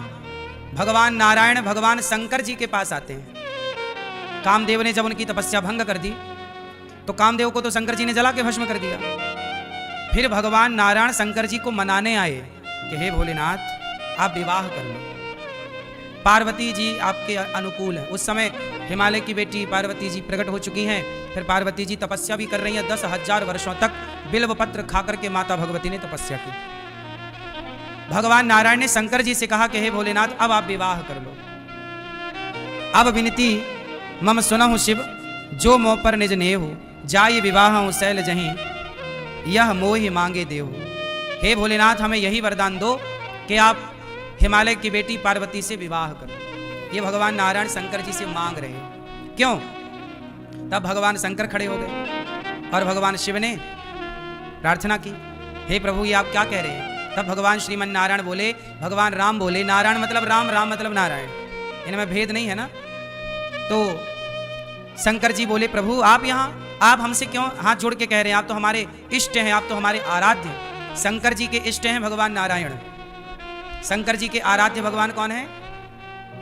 Speaker 1: भगवान नारायण, भगवान शंकर जी के पास आते हैं। कामदेव ने जब उनकी तपस्या भंग कर दी तो कामदेव को तो शंकर जी ने जला के भस्म कर दिया। फिर भगवान नारायण शंकर जी को मनाने आए कि हे भोलेनाथ, आप विवाह कर लो, पार्वती जी आपके अनुकूल है। उस समय हिमालय की बेटी पार्वती जी प्रकट हो चुकी हैं। फिर पार्वती जी तपस्या भी कर रही हैं। 10,000 वर्षों तक बिल्व पत्र खाकर के माता भगवती ने तपस्या की। भगवान नारायण ने शंकर जी से कहा कि हे भोलेनाथ, अब आप विवाह कर लो। अब विनती मम सुनहु शिव, जो मोह पर निज नेहु, जाय विवाह शैल जहीं, यह मोहि मांगे देहु। हे भोलेनाथ, हमें यही वरदान दो कि आप हिमालय की बेटी पार्वती से विवाह करो। ये भगवान नारायण शंकर जी से मांग रहे हैं। क्यों? तब भगवान शंकर खड़े हो गए। और भगवान शिव ने प्रार्थना की, हे प्रभु ये आप क्या कह रहे हैं? तब भगवान श्रीमन नारायण बोले, भगवान राम बोले, नारायण मतलब राम, राम मतलब नारायण, इनमें भेद नहीं है ना। तो शंकर जी बोले, प्रभु आप यहाँ, आप हमसे क्यों हाथ जोड़ के कह रहे हैं? आप तो हमारे इष्ट हैं, आप तो हमारे आराध्य। शंकर जी के इष्ट हैं भगवान नारायण। शंकर जी के आराध्य भगवान कौन है?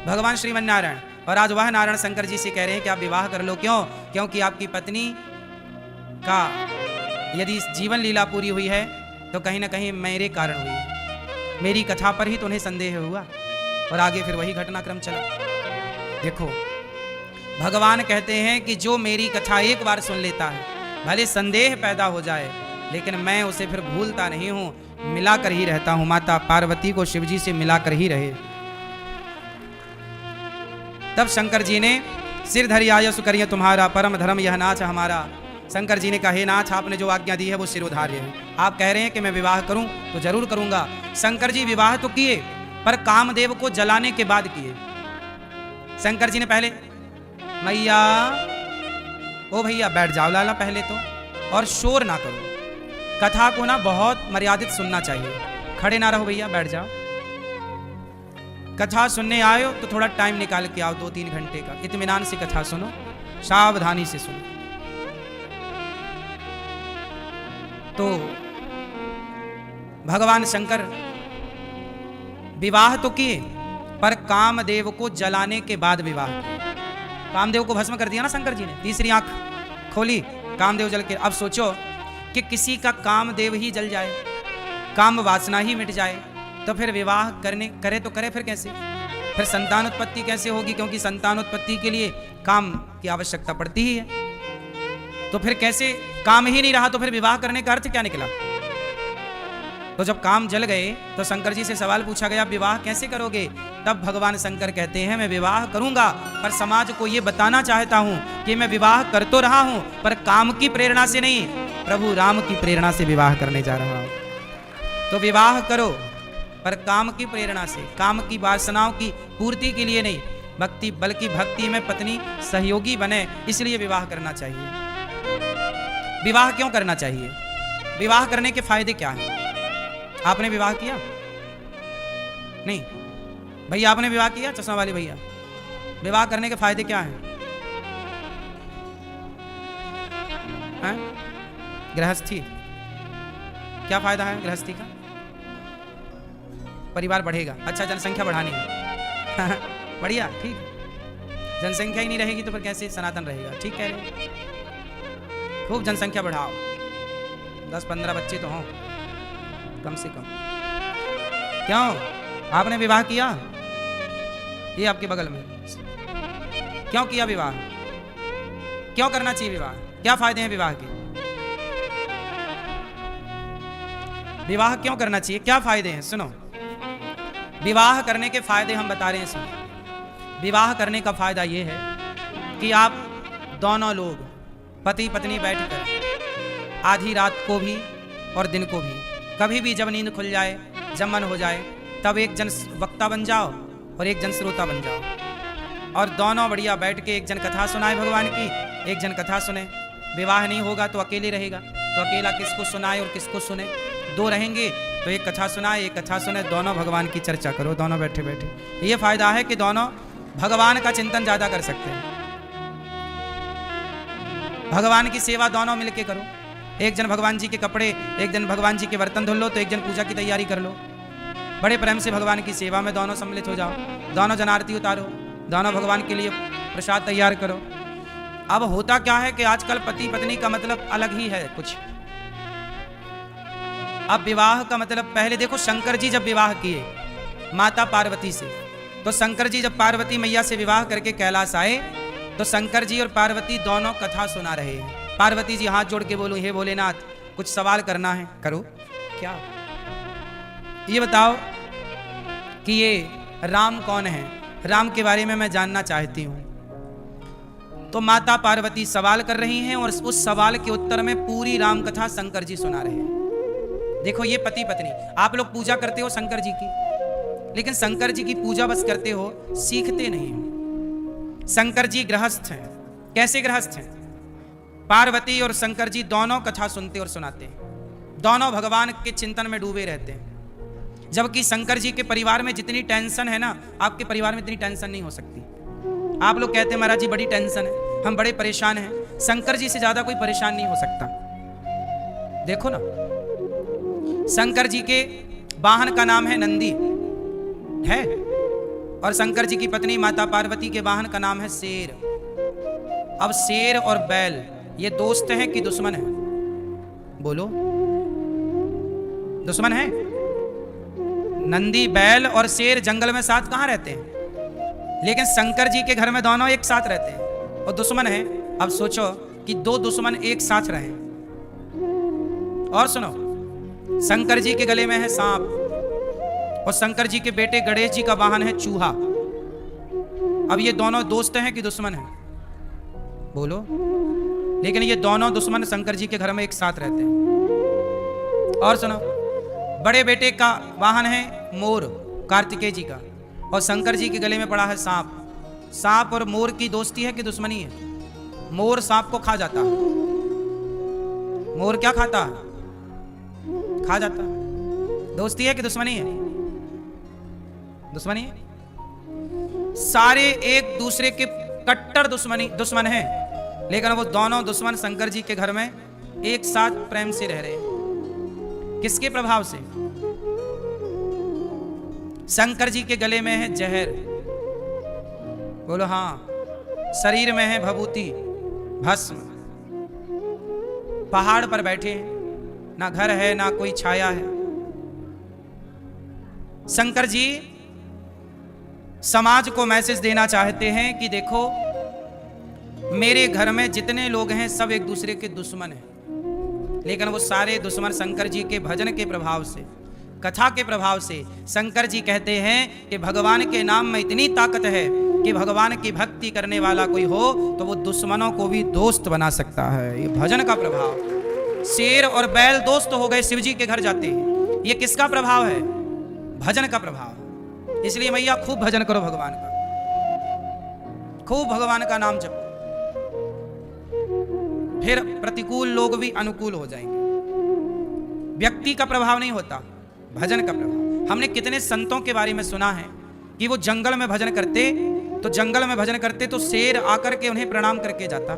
Speaker 1: भगवान श्रीमन नारायण। और आज वह नारायण शंकर जी से कह रहे हैं कि आप विवाह कर लो। क्यों? क्योंकि आपकी पत्नी का यदि जीवन लीला पूरी हुई है तो कहीं ना कहीं मेरे कारण हुई है, मेरी कथा पर ही तो उन्हें संदेह हुआ। और आगे फिर वही घटनाक्रम चला। देखो भगवान कहते हैं कि जो मेरी कथा एक बार सुन लेता है, भले संदेह पैदा हो जाए लेकिन मैं उसे फिर भूलता नहीं हूं, मिलाकर ही रहता हूं। माता पार्वती को शिवजी से मिलाकर ही रहे। तब शंकर जी ने सिर धरि आयसु करिए तुम्हारा, परम धर्म यह नाथ हमारा। शंकर जी ने कहा, हे नाथ आपने जो आज्ञा दी है वो सिरोधार्य है। आप कह रहे हैं कि मैं विवाह करूं तो जरूर करूंगा। शंकर जी विवाह तो किए पर कामदेव को जलाने के बाद किए। शंकर जी ने पहले, मैया ओ भैया बैठ जाओ लाला पहले तो, और शोर ना करो, कथा को ना बहुत मर्यादित सुनना चाहिए, खड़े ना रहो भैया, बैठ जाओ। कथा सुनने आए हो तो थोड़ा टाइम निकाल के आओ, 2-3 घंटे का, इत्मीनान से कथा सुनो, सावधानी से सुनो। तो भगवान शंकर विवाह तो किए पर कामदेव को जलाने के बाद विवाह किया। कामदेव को भस्म कर दिया ना शंकर जी ने, तीसरी आंख खोली, कामदेव जल के। अब सोचो कि किसी का कामदेव ही जल जाए, काम वासना ही मिट जाए, तो फिर विवाह करे तो करे फिर कैसे? फिर संतान उत्पत्ति कैसे होगी? क्योंकि संतान उत्पत्ति के लिए काम की आवश्यकता पड़ती ही है। तो फिर कैसे? काम ही नहीं रहा तो फिर विवाह करने का अर्थ क्या निकला? तो जब काम जल गए तो शंकर जी से सवाल पूछा गया, विवाह कैसे करोगे? तब भगवान शंकर कहते हैं, मैं विवाह करूंगा पर समाज को यह बताना चाहता हूं कि मैं विवाह कर तो रहा हूं पर काम की प्रेरणा से नहीं, प्रभु राम की प्रेरणा से विवाह करने जा रहा हूं। तो विवाह करो पर काम की प्रेरणा से, काम की वासनाओं की पूर्ति के लिए नहीं, बल्कि भक्ति में पत्नी सहयोगी बने, इसलिए विवाह करना चाहिए। विवाह क्यों करना चाहिए? विवाह करने के फायदे क्या हैं? आपने विवाह किया? नहीं भैया, आपने विवाह किया? चश्मा वाले भैया, विवाह करने के फायदे क्या हैं? गृहस्थी, क्या फायदा है गृहस्थी का? परिवार बढ़ेगा। अच्छा, जनसंख्या बढ़ानी है बढ़िया, ठीक। जनसंख्या ही नहीं रहेगी तो फिर कैसे सनातन रहेगा? ठीक कह रहे हो, खूब जनसंख्या बढ़ाओ, 10-15 बच्चे तो हों कम से कम। क्यों? आपने विवाह किया? ये आपके बगल में, क्यों किया विवाह? क्यों करना चाहिए विवाह? क्या फायदे हैं विवाह के? विवाह क्यों करना चाहिए? क्या फायदे हैं? सुनो, विवाह करने के फायदे हम बता रहे हैं। सुनो, विवाह करने का फायदा यह है कि आप दोनों लोग पति पत्नी बैठकर आधी रात को भी और दिन को भी, कभी भी जब नींद खुल जाए, जब मन हो जाए, तब एक जन वक्ता बन जाओ और एक जन श्रोता बन जाओ, और दोनों बढ़िया बैठ के एक जन कथा सुनाए भगवान की, एक जन कथा सुने। विवाह नहीं होगा तो अकेले रहेगा, तो अकेला किसको सुनाए और किसको सुने? दो रहेंगे तो एक कथा सुनाए, एक कथा सुने, दोनों भगवान की चर्चा करो, दोनों बैठे बैठे। ये फायदा है कि दोनों भगवान का चिंतन ज्यादा कर सकते हैं। भगवान की सेवा दोनों मिलके करो, एक जन भगवान जी के कपड़े, एक जन भगवान जी के बर्तन धुल लो, तो एक जन पूजा की तैयारी कर लो। बड़े प्रेम से भगवान की सेवा में दोनों सम्मिलित हो जाओ, दोनों जन आरती उतारो, दोनों भगवान के लिए प्रसाद तैयार करो। अब होता क्या है कि आजकल पति पत्नी का मतलब अलग ही है कुछ। अब विवाह का मतलब, पहले देखो शंकर जी जब विवाह किए माता पार्वती से, तो शंकर जी जब पार्वती मैया से विवाह करके कैलाश आए तो शंकर जी और पार्वती दोनों कथा सुना रहे हैं। पार्वती जी हाथ जोड़ के बोलो, हे भोलेनाथ कुछ सवाल करना है, करो। क्या? ये बताओ कि ये राम कौन है, राम के बारे में मैं जानना चाहती हूँ। तो माता पार्वती सवाल कर रही हैं और उस सवाल के उत्तर में पूरी राम कथा शंकर जी सुना रहे हैं। देखो ये पति पत्नी, आप लोग पूजा करते हो शंकर जी की, लेकिन शंकर जी की पूजा बस करते हो, सीखते नहीं हो। शंकर जी गृहस्थ हैं। कैसे गृहस्थ हैं? पार्वती और शंकर जी दोनों कथा सुनते और सुनाते हैं, दोनों भगवान के चिंतन में डूबे रहते हैं। जबकि शंकर जी के परिवार में जितनी टेंशन है ना, आपके परिवार में इतनी टेंशन नहीं हो सकती। आप लोग कहते हैं महाराज जी बड़ी टेंशन है, हम बड़े परेशान हैं। शंकर जी से ज्यादा कोई परेशान नहीं हो सकता। देखो ना, शंकर जी के वाहन का नाम है नंदी है, और शंकर जी की पत्नी माता पार्वती के वाहन का नाम है शेर। अब शेर और बैल ये दोस्त हैं कि दुश्मन हैं? बोलो, दुश्मन है? नंदी, बैल और शेर जंगल में साथ कहां रहते हैं? लेकिन शंकर जी के घर में दोनों एक साथ रहते हैं और दुश्मन है। अब सोचो कि दो दुश्मन एक साथ रहे। और सुनो, शंकर जी के गले में है सांप और शंकर जी के बेटे गणेश जी का वाहन है चूहा। अब ये दोनों दोस्त हैं कि दुश्मन हैं? बोलो। लेकिन ये दोनों दुश्मन शंकर जी के घर में एक साथ रहते हैं। और सुनो, बड़े बेटे का वाहन है मोर, कार्तिकेय जी का, और शंकर जी के गले में पड़ा है सांप। सांप और मोर की दोस्ती है कि दुश्मनी है? मोर सांप को खा जाता है। मोर क्या खाता है? खा जाता है। दोस्ती है कि दुश्मनी है? दुश्मनी है। सारे एक दूसरे के कट्टर दुश्मन हैं, लेकिन वो दोनों दुश्मन शंकर जी के घर में एक साथ प्रेम से रह रहे हैं। किसके प्रभाव से? शंकर जी के गले में है जहर। बोलो हाँ। शरीर में है भभूति, भस्म। पहाड़ पर बैठे हैं, ना घर है ना कोई छाया है। शंकर जी समाज को मैसेज देना चाहते हैं कि देखो, मेरे घर में जितने लोग हैं सब एक दूसरे के दुश्मन हैं, लेकिन वो सारे दुश्मन शंकर जी के भजन के प्रभाव से, कथा के प्रभाव से। शंकर जी कहते हैं कि भगवान के नाम में इतनी ताकत है कि भगवान की भक्ति करने वाला कोई हो तो वो दुश्मनों को भी दोस्त बना सकता है। ये भजन का प्रभाव। शेर और बैल दोस्त हो गए, शिव जी के घर जाते हैं। ये किसका प्रभाव है? भजन का प्रभाव। इसलिए मैया खूब भजन करो भगवान का, खूब भगवान का नाम जपो, फिर प्रतिकूल लोग भी अनुकूल हो जाएंगे। व्यक्ति का प्रभाव नहीं होता, भजन का प्रभाव। हमने कितने संतों के बारे में सुना है कि वो जंगल में भजन करते, तो जंगल में भजन करते तो शेर आकर के उन्हें प्रणाम करके जाता।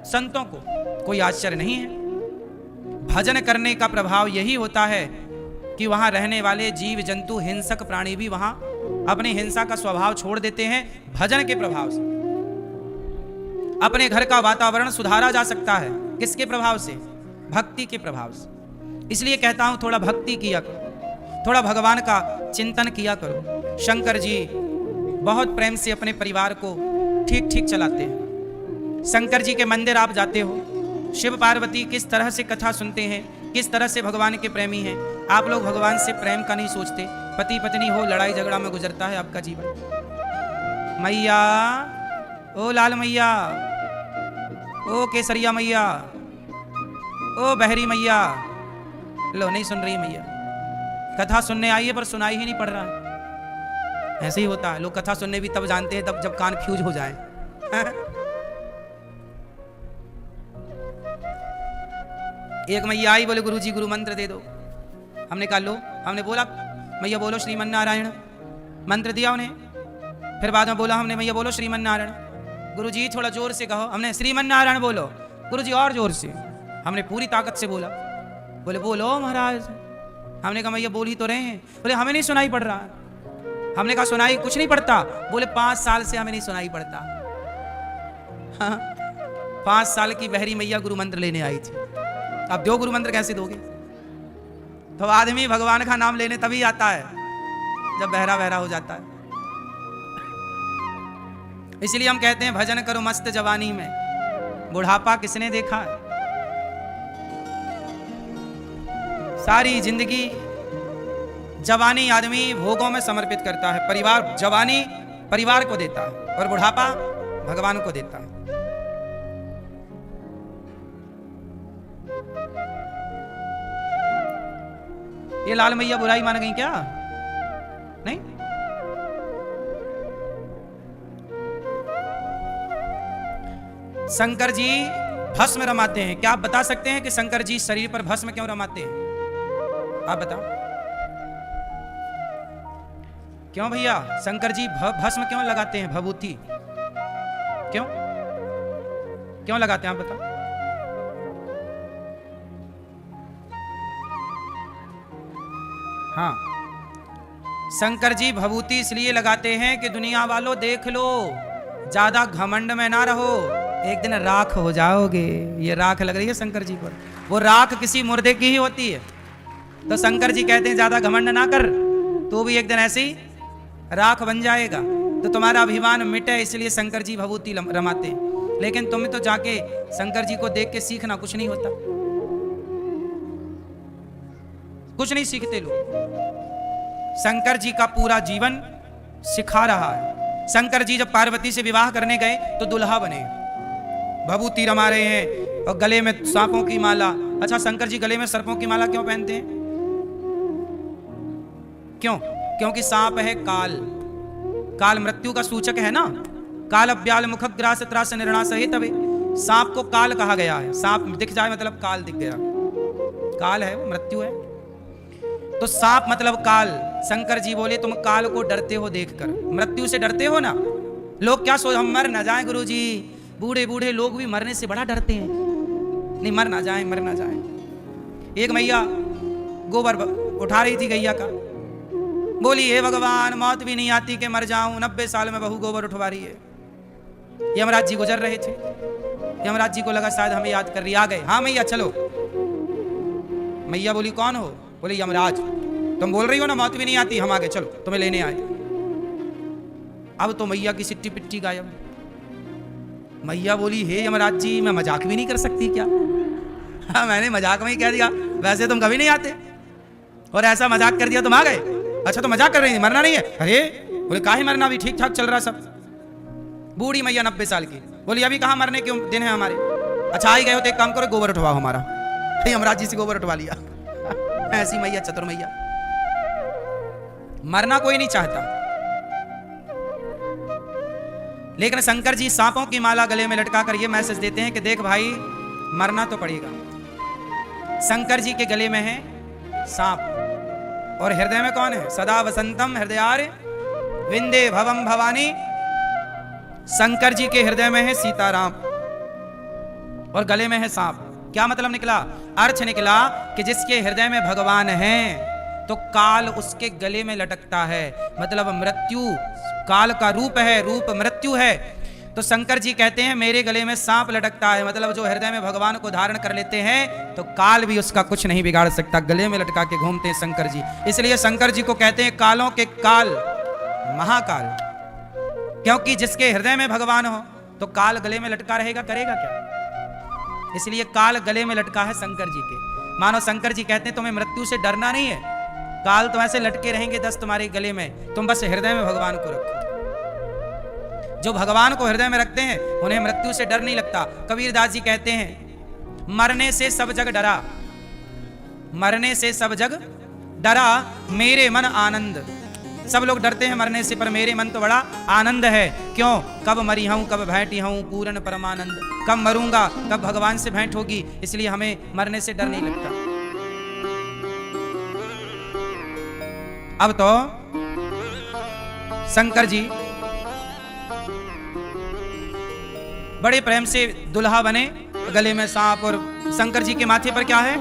Speaker 1: संतों को कोई आश्चर्य नहीं है। भजन करने का प्रभाव यही होता है कि वहां रहने वाले जीव जंतु, हिंसक प्राणी भी वहां अपनी हिंसा का स्वभाव छोड़ देते हैं। भजन के प्रभाव से अपने घर का वातावरण सुधारा जा सकता है। किसके प्रभाव से? भक्ति के प्रभाव से। इसलिए कहता हूं थोड़ा भक्ति किया करो, थोड़ा भगवान का चिंतन किया करो। शंकर जी बहुत प्रेम से अपने परिवार को ठीक ठीक चलाते हैं। शंकर जी के मंदिर आप जाते हो, शिव पार्वती किस तरह से कथा सुनते हैं, किस तरह से भगवान के प्रेमी हैं। आप लोग भगवान से प्रेम का नहीं सोचते। पति पत्नी हो, लड़ाई झगड़ा में गुजरता है आपका जीवन। मैया, ओ लाल मैया, ओ केसरिया मैया, ओ बहरी मैया। लो, नहीं सुन रही मैया। कथा सुनने आई है पर सुनाई ही नहीं पड़ रहा है। ऐसे ही होता है। लोग कथा सुनने भी तब जानते हैं तब जब कान फ्यूज हो जाए। एक मैया आई, बोले गुरुजी गुरु मंत्र दे दो। हमने कहा लो। हमने बोला मैया बोलो श्रीमन नारायण, मंत्र दिया उन्हें। फिर बाद में बोला हमने मैया बोलो श्रीमन नारायण। गुरुजी थोड़ा जोर से कहो। हमने श्रीमन नारायण बोलो। गुरुजी और जोर से। हमने पूरी ताकत से बोला। बोले बोलो महाराज। हमने कहा मैया बोल ही तो रहे हैं। बोले हमें नहीं सुनाई पड़ रहा। हमने कहा सुनाई कुछ नहीं पड़ता। बोले 5 साल से हमें नहीं सुनाई पड़ता। हाँ, 5 साल की बहरी मैया गुरु मंत्र लेने आई थी। अब दो गुरु मंत्र कैसे दोगे? तो आदमी भगवान का नाम लेने तभी आता है जब बहरा बहरा हो जाता है। इसलिए हम कहते हैं भजन करो मस्त जवानी में, बुढ़ापा किसने देखा है? सारी जिंदगी जवानी आदमी भोगों में समर्पित करता है। परिवार, जवानी परिवार को देता है और बुढ़ापा भगवान को देता है। ये लाल मैया बुराई मान गई क्या? नहीं। शंकर जी भस्म रमाते हैं। क्या आप बता सकते हैं कि शंकर जी शरीर पर भस्म क्यों रमाते हैं? आप बताओ क्यों भैया शंकर जी भस्म क्यों लगाते हैं? भभूति क्यों क्यों लगाते हैं? आप बताओ। हाँ, शंकर जी भभूति इसलिए लगाते हैं कि दुनिया वालों देख लो, ज्यादा घमंड में ना रहो, एक दिन राख हो जाओगे। ये राख लग रही है शंकर जी पर, वो राख किसी मुर्दे की ही होती है। तो शंकर जी कहते हैं ज्यादा घमंड ना कर, तो भी एक दिन ऐसे ही राख बन जाएगा, तो तुम्हारा अभिमान मिटे, इसलिए शंकर जी भभूति रमाते हैं। लेकिन तुम्हें तो जाके शंकर जी को देख के सीखना, कुछ नहीं होता, कुछ नहीं सीखते लोग। शंकर जी का पूरा जीवन सिखा रहा है। शंकर जी जब पार्वती से विवाह करने गए तो दुल्हा बने, भभूति रमा रहे हैं और गले में सांपों की माला। अच्छा, शंकर जी गले में सर्पों की माला क्यों पहनते हैं? क्यों? क्योंकि सांप है काल, काल मृत्यु का सूचक है ना। काल अव्याल मुख ग्रास त्रास निर्णास है, तभी सांप को काल कहा गया है। सांप दिख जाए मतलब काल दिख गया, काल है, मृत्यु है, तो सांप मतलब काल। शंकर जी बोले तुम काल को डरते हो देखकर, मृत्यु से डरते हो ना। लोग क्या सोच, हम मर ना जाएं गुरुजी, बूढ़े बूढ़े लोग भी मरने से बड़ा डरते हैं, नहीं मर ना जाएं, मर ना जाएं। एक मैया गोबर उठा रही थी गैया का, बोली हे भगवान मौत भी नहीं आती कि मर जाऊं, 90 साल में बहू गोबर उठवा रही है। यमराज जी गुजर रहे थे, यमराज जी को लगा शायद हमें याद कर रही, आ गए। हाँ मैया चलो। मैया बोली कौन हो? बोले यमराज। तुम बोल रही हो ना मौत भी नहीं आती, हम आगे, चलो तुम्हें लेने आए। अब तो मैया की सिट्टी पिट्टी गायब। मैया बोली हे यमराज जी, मैं मजाक भी नहीं कर सकती क्या? हाँ, मैंने मजाक में ही कह दिया, वैसे तुम कभी नहीं आते, और ऐसा मजाक कर दिया तुम आ गए। अच्छा तो मजाक कर रही थी, मरना नहीं है? अरे बोले काहे मरना, भी ठीक ठाक चल रहा सब। बूढ़ी मैया 90 साल की, बोली अभी कहाँ मरने के दिन है हमारे। अच्छा आई गए हो तो एक काम करो, गोबर उठवाओ हमारा। यमराज जी से गोबर उठवा लिया। ऐसी मैया, चतुर मैया। मरना कोई नहीं चाहता, लेकिन शंकर जी सांपों की माला गले में लटका कर ये मैसेज देते हैं कि देख भाई मरना तो पड़ेगा। शंकर जी के गले में है सांप, और हृदय में कौन है? सदा वसंतम हृदयार विंदे भवम भवानी। शंकर जी के हृदय में है सीताराम और गले में है सांप। क्या मतलब निकला? अर्थ निकला कि जिसके हृदय में भगवान है तो काल उसके गले में लटकता है, मतलब मृत्यु काल का रूप है, रूप मृत्यु है। तो शंकर जी कहते हैं मेरे गले में सांप लटकता है, मतलब जो हृदय में भगवान को धारण कर लेते हैं तो काल भी उसका कुछ नहीं बिगाड़ सकता, गले में लटका के घूमते हैं शंकर जी। इसलिए शंकर जी को कहते हैं कालों के काल, महाकाल, क्योंकि जिसके हृदय में भगवान हो तो काल गले में लटका रहेगा, करेगा क्या? इसलिए काल गले में लटका है शंकर जी के। मानो शंकर जी कहते हैं तुम्हें मृत्यु से डरना नहीं है, काल तो ऐसे लटके रहेंगे 10 तुम्हारे गले में, तुम बस हृदय में भगवान को रखो। जो भगवान को हृदय में रखते हैं उन्हें मृत्यु से डर नहीं लगता। कबीरदास जी कहते हैं मरने से सब जग डरा, मरने से सब जग डरा, मेरे मन आनंद। सब लोग डरते हैं मरने से, पर मेरे मन तो बड़ा आनंद है। क्यों? कब मरी हूं, कब भेंटी हूं, पूर्ण परमानंद। कब मरूंगा, कब भगवान से भेंट होगी, इसलिए हमें मरने से डर नहीं लगता। अब तो शंकर जी बड़े प्रेम से दुल्हा बने, गले में सांप, और शंकर जी के माथे पर क्या है?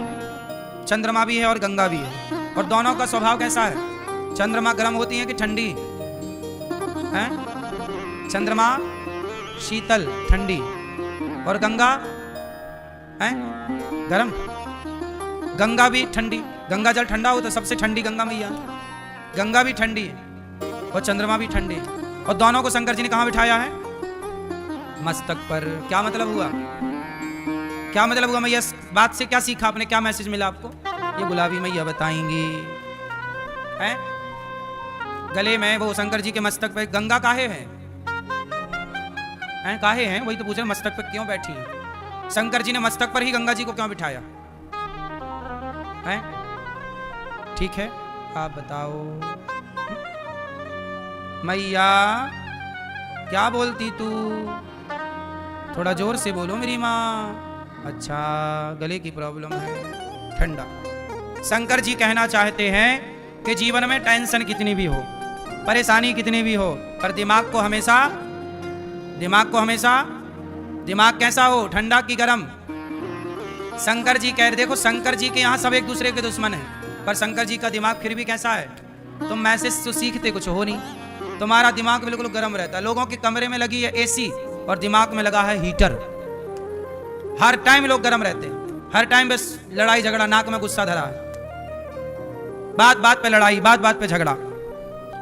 Speaker 1: चंद्रमा भी है और गंगा भी है। और दोनों का स्वभाव कैसा है? चंद्रमा गर्म होती है कि ठंडी है? चंद्रमा शीतल ठंडी, और गंगा है गर्म। गंगा भी ठंडी, गंगा जल ठंडा हो तो सबसे ठंडी गंगा मैया, गंगा भी ठंडी है और चंद्रमा भी ठंडी है। और दोनों को शंकर जी ने कहाँ बिठाया है? मस्तक पर। क्या मतलब हुआ? क्या मतलब हुआ मैया? बात से क्या सीखा आपने, क्या मैसेज मिला आपको? ये गुलाबी मैया बताएंगी। हैं? गले में वो शंकर जी के मस्तक पे गंगा काहे है? हैं काहे हैं? वही तो पूछ रहे, मस्तक पे क्यों बैठी है? शंकर जी ने मस्तक पर ही गंगा जी को क्यों बिठाया? हैं? ठीक है, आप बताओ मैया, क्या बोलती तू? थोड़ा जोर से बोलो मेरी माँ। अच्छा, गले की प्रॉब्लम है, ठंडा। शंकर जी कहना चाहते हैं कि जीवन में टेंशन कितनी भी हो, परेशानी कितनी भी हो, पर दिमाग को हमेशा दिमाग कैसा हो, ठंडा की गर्म। शंकर जी कह रहे, देखो शंकर जी के यहाँ सब एक दूसरे के दुश्मन हैं, पर शंकर जी का दिमाग फिर भी कैसा है, तुम मैसेज तो सीखते कुछ हो नहीं, तुम्हारा दिमाग बिल्कुल गर्म रहता है। लोगों के कमरे में लगी है एसी और दिमाग में लगा है हीटर। हर टाइम लोग गर्म रहते हैं, हर टाइम बस लड़ाई झगड़ा, नाक में गुस्सा धरा है, बात बात पे लड़ाई, बात बात पे झगड़ा।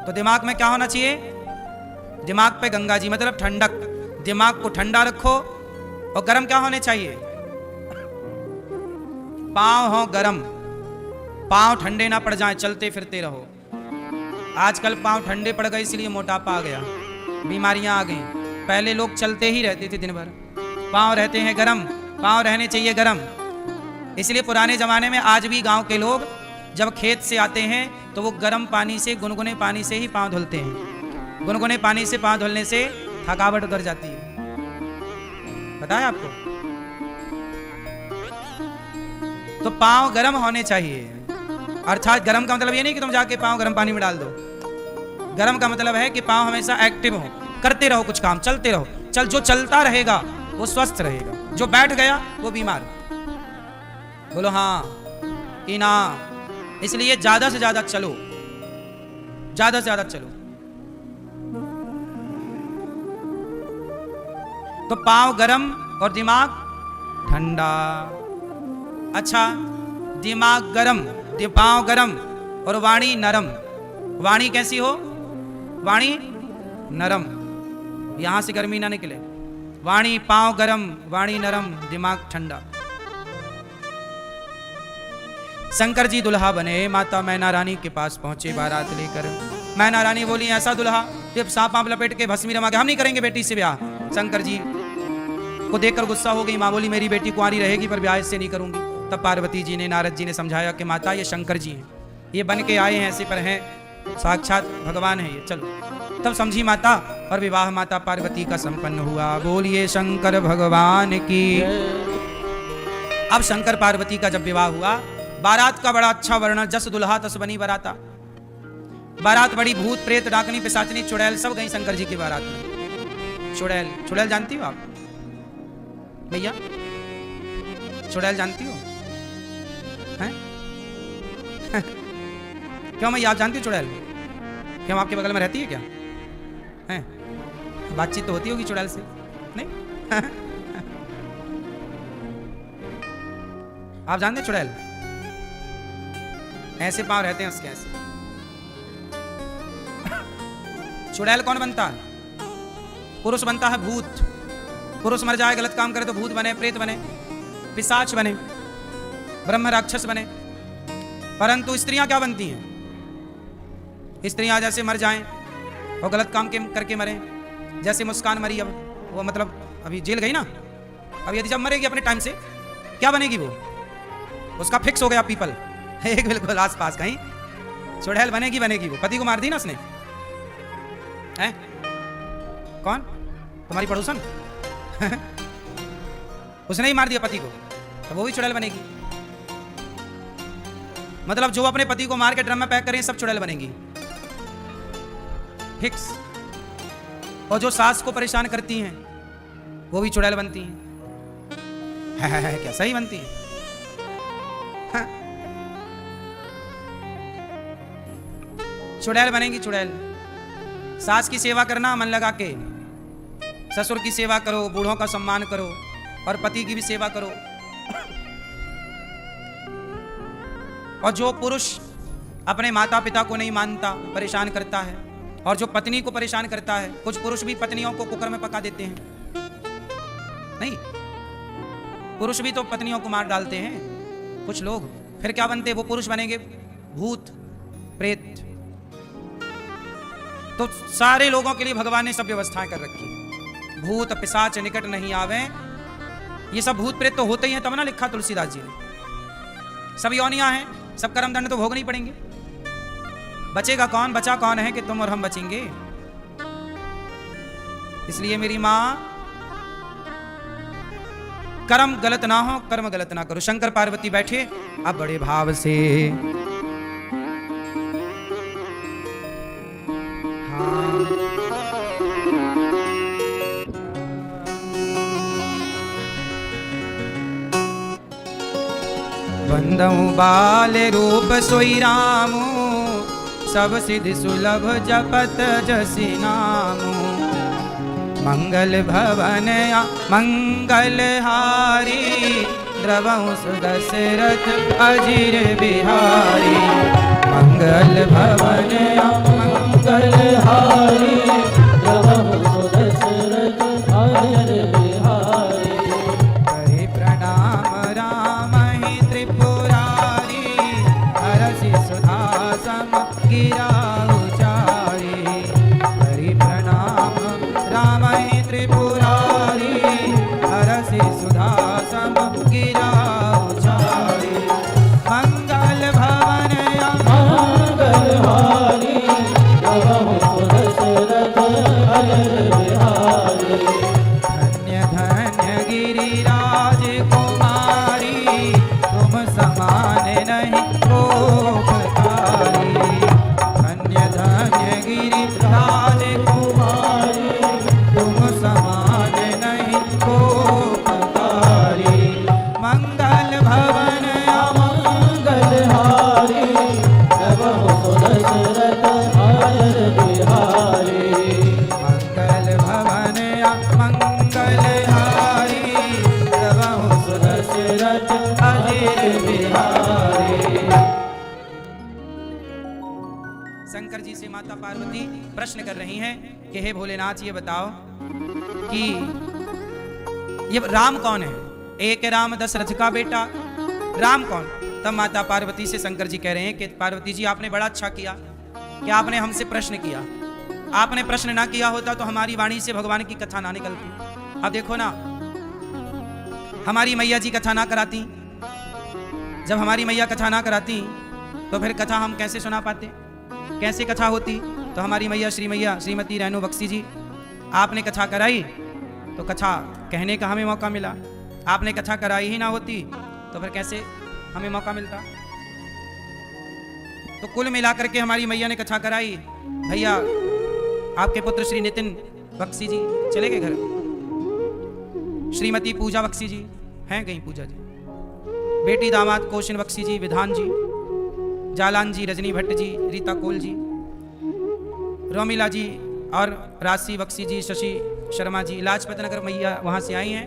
Speaker 1: तो दिमाग में क्या होना चाहिए, दिमाग पे गंगा जी मतलब ठंडक, दिमाग को ठंडा रखो। और गर्म क्या होने चाहिए, पांव हो गरम, पांव ठंडे ना पड़ जाए, चलते फिरते रहो। आजकल पांव ठंडे पड़ गए इसलिए मोटापा आ गया, बीमारियां आ गई। पहले लोग चलते ही रहते थे दिन भर, पांव रहते हैं गरम, पांव रहने चाहिए गरम। इसलिए पुराने जमाने में आज भी गांव के लोग जब खेत से आते हैं तो वो गर्म पानी से, गुनगुने पानी से ही पांव धुलते हैं। गुनगुने पानी से पांव धुलने से थकावट उतर जाती है, पता है आपको। तो पांव गर्म होने चाहिए, अर्थात गर्म का मतलब ये नहीं कि तुम जाके पांव गर्म पानी में डाल दो। गर्म का मतलब है कि पांव हमेशा एक्टिव हो, करते रहो कुछ काम, चलते रहो। जो चलता रहेगा वो स्वस्थ रहेगा, जो बैठ गया वो बीमार। बोलो हाँ कि ना। इसलिए ज्यादा से ज्यादा चलो, ज्यादा से ज्यादा चलो। तो पांव गरम और दिमाग ठंडा। अच्छा, दिमाग गरम, पांव गरम और वाणी नरम। वाणी कैसी हो, वाणी नरम, यहां से गर्मी ना निकले। वाणी पांव गरम, वाणी नरम, दिमाग ठंडा। शंकर जी दुल्हा बने, माता मैना रानी के पास पहुंचे बारात लेकर। मैना रानी बोली, ऐसा दुल्हा जब सांप आप लपेट के भस्मी रमा के, हम नहीं करेंगे बेटी से ब्याह। शंकर जी को देखकर गुस्सा हो गई। माँ बोली, मेरी बेटी कुंवारी रहेगी पर ब्याह इससे नहीं करूंगी। तब पार्वती जी ने, नारद जी ने समझाया कि माता ये शंकर जी हैं, ये बन के आए हैं, ऐसे पर हैं, साक्षात भगवान है ये, चलो। तब समझी माता और विवाह माता पार्वती का संपन्न हुआ। बोलिए शंकर भगवान की। अब शंकर पार्वती का जब विवाह हुआ, बारात का बड़ा अच्छा वर्णन, जस दुल्हा तस बनी बराता। बारात बड़ी, भूत प्रेत डाकनी पिशाचनी चुड़ैल सब गई शंकर जी की बारात में। चुड़ैल, चुड़ैल जानती हो आप भैया, चुड़ैल जानती हो हैं? क्यों मैं, आप जानती हो चुड़ैल? क्यों आपके बगल में रहती है क्या? हैं? बातचीत तो होती होगी चुड़ैल से, नहीं? आप जानते हैं चुड़ैल? ऐसे पांव रहते हैं उसके, ऐसे। चुड़ैल कौन बनता है? पुरुष बनता है भूत। पुरुष मर जाए, गलत काम करे तो भूत बने, प्रेत बने, पिशाच बने, ब्रह्म राक्षस बने। परंतु स्त्रियां क्या बनती हैं? स्त्रियां जैसे मर जाएं और गलत काम करके मरें, जैसे मुस्कान मरी, अब वो मतलब अभी जेल गई ना, अब यदि जब मरेगी अपने टाइम से, क्या बनेगी वो? उसका फिक्स हो गया पीपल, एक बिल्कुल आस पास कहीं चुड़ैल बनेगी वो। पति को मार दी ना उसने, हैं? कौन? तुम्हारी पड़ोसन? उसने ही मार दिया पति को, तो वो भी चुड़ैल बनेगी। मतलब जो अपने पति को मार के ड्रम में पैक करें सब चुड़ैल बनेंगी, फिक्स। और जो सास को परेशान करती हैं वो भी चुड़ैल बनती हैं। है क्या? सही बनती है। हाँ। चुड़ैल बनेंगी, चुड़ैल। सास की सेवा करना मन लगा के, ससुर की सेवा करो, बूढ़ों का सम्मान करो और पति की भी सेवा करो। और जो पुरुष अपने माता पिता को नहीं मानता, परेशान करता है, और जो पत्नी को परेशान करता है, कुछ पुरुष भी पत्नियों को कुकर में पका देते हैं, नहीं? पुरुष भी तो पत्नियों को मार डालते हैं कुछ लोग, फिर क्या बनते? वो पुरुष बनेंगे भूत प्रेत। तो सारे लोगों के लिए भगवान ने सब व्यवस्थाएं कर रखी। भूत पिशाच निकट नहीं आवे। ये सब भूत प्रेत तो होते ही हैं, तब ना लिखा तुलसीदास जी ने। सब योनियां हैं, सब कर्म दंड तो भोगने ही पड़ेंगे। बचेगा कौन? बचा कौन है कि तुम और हम बचेंगे? इसलिए मेरी माँ कर्म गलत ना हो, कर्म गलत ना करो। शंकर पार्वती बैठे अब बड़े भाव से, हाँ, बंदऊ बाल रूप सोई रामू, सब सिद्धि सुलभ जपत जसि नामू। मंगल भवन मंगल हारी, द्रवहु सुदशरथ अजिर बिहारी। मंगल भवन मंगल हारी, द्रवहु सुदशरथ अजिर बिहारी। करि प्रणाम राम ही त्रिपुरारी, हरषि सुधा सम गिरा उचारी। करि प्रणाम राम ही त्रिपुरारी, हरषि सुधा सम गिरा उचारी। मंगल भवन मंगल हारी, द्रवहु सुदशरथ अजिर बिहारी। धन्य धन्य गिरिराज कुमारी, तुम समान नहीं कोपकारी। धन्य धन्य गिरिराज कुमारी, तुम समान नहीं कोपकारी। मंगल भवन मंगल हारी, द्रवहु सुदशरथ अजिर बिहारी। मंगल भवन मंगल हारी, द्रवहु सुदशरथ अजिर बिहारी। शंकर जी से माता पार्वती प्रश्न कर रही हैं कि हे भोलेनाथ, ये बताओ कि ये राम कौन है? एक राम दशरथ का बेटा, राम कौन? तब माता पार्वती से शंकर जी कह रहे हैं कि पार्वती जी, आपने बड़ा अच्छा किया कि आपने हमसे प्रश्न किया। आपने प्रश्न ना किया होता तो हमारी वाणी से भगवान की कथा ना निकलती। अब देखो ना, हमारी मैया जी कथा ना कराती, जब हमारी मैया कथा ना कराती तो फिर कथा हम कैसे सुना पाते, कैसे कथा होती? तो हमारी मैया श्रीमती रेणु बख्शी जी, आपने कथा कराई तो कथा कहने का हमें मौका मिला। आपने कथा कराई ही ना होती तो फिर कैसे हमें मौका मिलता? तो कुल मिलाकर के हमारी मैया ने कथा कराई। भैया, आपके पुत्र श्री नितिन बख्शी जी चले गए घर। श्रीमती पूजा बख्शी जी हैं कहीं, पूजा जी। बेटी दामाद कौशिन बख्शी जी, विधान जी, जालान जी, रजनी भट्ट जी, रीता कोल जी, रोमिला जी और राशि बख्शी जी, शशि शर्मा जी, लाजपत नगर मैया वहाँ से आई हैं।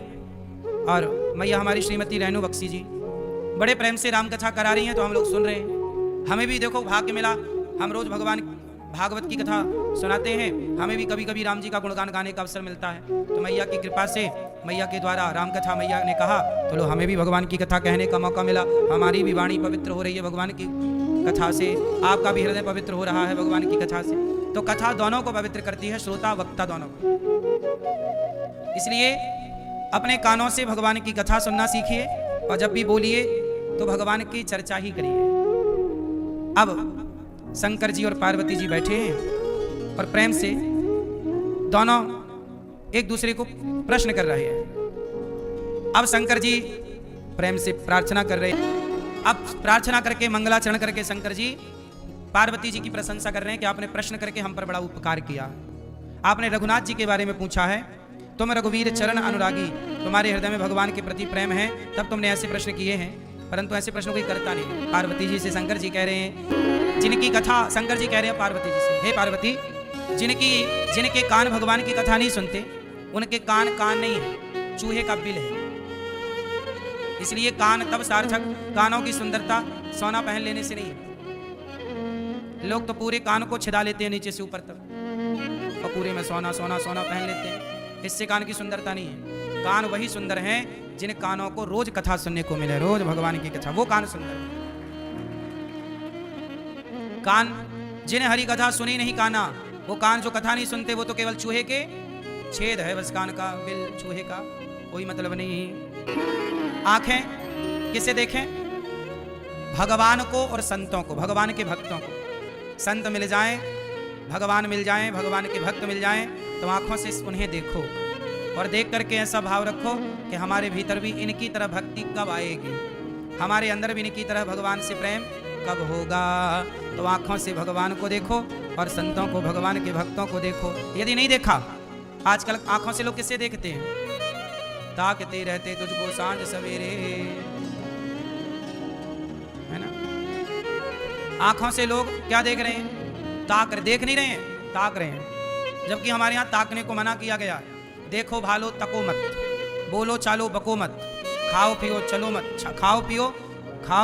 Speaker 1: और मैया हमारी श्रीमती रेणु बख्शी जी बड़े प्रेम से राम कथा करा रही हैं, तो हम लोग सुन रहे हैं। हमें भी देखो भाग्य मिला, हम रोज भगवान भागवत की कथा सुनाते हैं, हमें भी कभी कभी राम जी का गुणगान गाने का अवसर मिलता है। तो मैया की कृपा से, मैया के द्वारा राम कथा मैया ने कहा तो लो हमें भी भगवान की कथा कहने का मौका मिला। हमारी भी वाणी पवित्र हो रही है भगवान की कथा से, आपका भी हृदय पवित्र हो रहा है भगवान की कथा से। तो कथा दोनों को पवित्र करती है, श्रोता वक्ता दोनों को। इसलिए अपने कानों से भगवान की कथा सुनना सीखिए और जब भी बोलिए तो भगवान की चर्चा ही करिए। अब शंकर जी और पार्वती जी बैठे हैं और प्रेम से दोनों एक दूसरे को प्रश्न कर रहे हैं। अब शंकर जी प्रेम से प्रार्थना कर रहे हैं। अब प्रार्थना करके, मंगलाचरण करके शंकर जी पार्वती जी की प्रशंसा कर रहे हैं कि आपने प्रश्न करके हम पर बड़ा उपकार किया। आपने रघुनाथ जी के बारे में पूछा है, तुम रघुवीर चरण अनुरागी, तुम्हारे हृदय में भगवान के प्रति प्रेम है, तब तुमने ऐसे प्रश्न किए हैं, परंतु ऐसे प्रश्न कोई करता नहीं। पार्वती जी से शंकर जी कह रहे हैं, जिनकी कथा, शंकर जी कह रहे हैं पार्वती जी से, हे पार्वती, जिनके कान भगवान की कथा नहीं सुनते, उनके कान नहीं है, चूहे का बिल है। इसलिए कान तब सार्थक, कानों की सुंदरता सोना पहन लेने से नहीं। लोग तो पूरे कान को छिदा लेते हैं नीचे से ऊपर तक और पूरे में सोना पहन लेते हैं, इससे कान की सुंदरता नहीं है। कान वही सुंदर हैं जिन कानों को रोज कथा सुनने को मिले, रोज भगवान की कथा, वो कान सुंदर है। कान जिन्हें हरि कथा सुनी नहीं काना, वो कान जो कथा नहीं सुनते वो तो केवल चूहे के छेद है, बस कान का बिल चूहे का, कोई मतलब नहीं। आंखें किसे देखें? भगवान को और संतों को, भगवान के भक्तों को। संत मिल जाएं, भगवान मिल जाएं, भगवान के भक्त मिल जाएं तो आंखों से उन्हें देखो। और देख करके ऐसा भाव रखो कि हमारे भीतर भी इनकी तरह भक्ति कब आएगी, हमारे अंदर भी इनकी तरह भगवान से प्रेम कब होगा। तो आंखों से भगवान को देखो और संतों को, भगवान के भक्तों को देखो। यदि नहीं देखा, आजकल आंखों से लोग किससे देखते हैं? ताकते रहते तुझको सांझ सवेरे, है ना। आंखों से लोग क्या देख रहे हैं? देख नहीं रहे हैं, ताक रहे हैं। जबकि हमारे यहाँ ताकने को मना किया गया। देखो भालो तको मत, बोलो चालो बको मत, खाओ पियो चलो मत, खाओ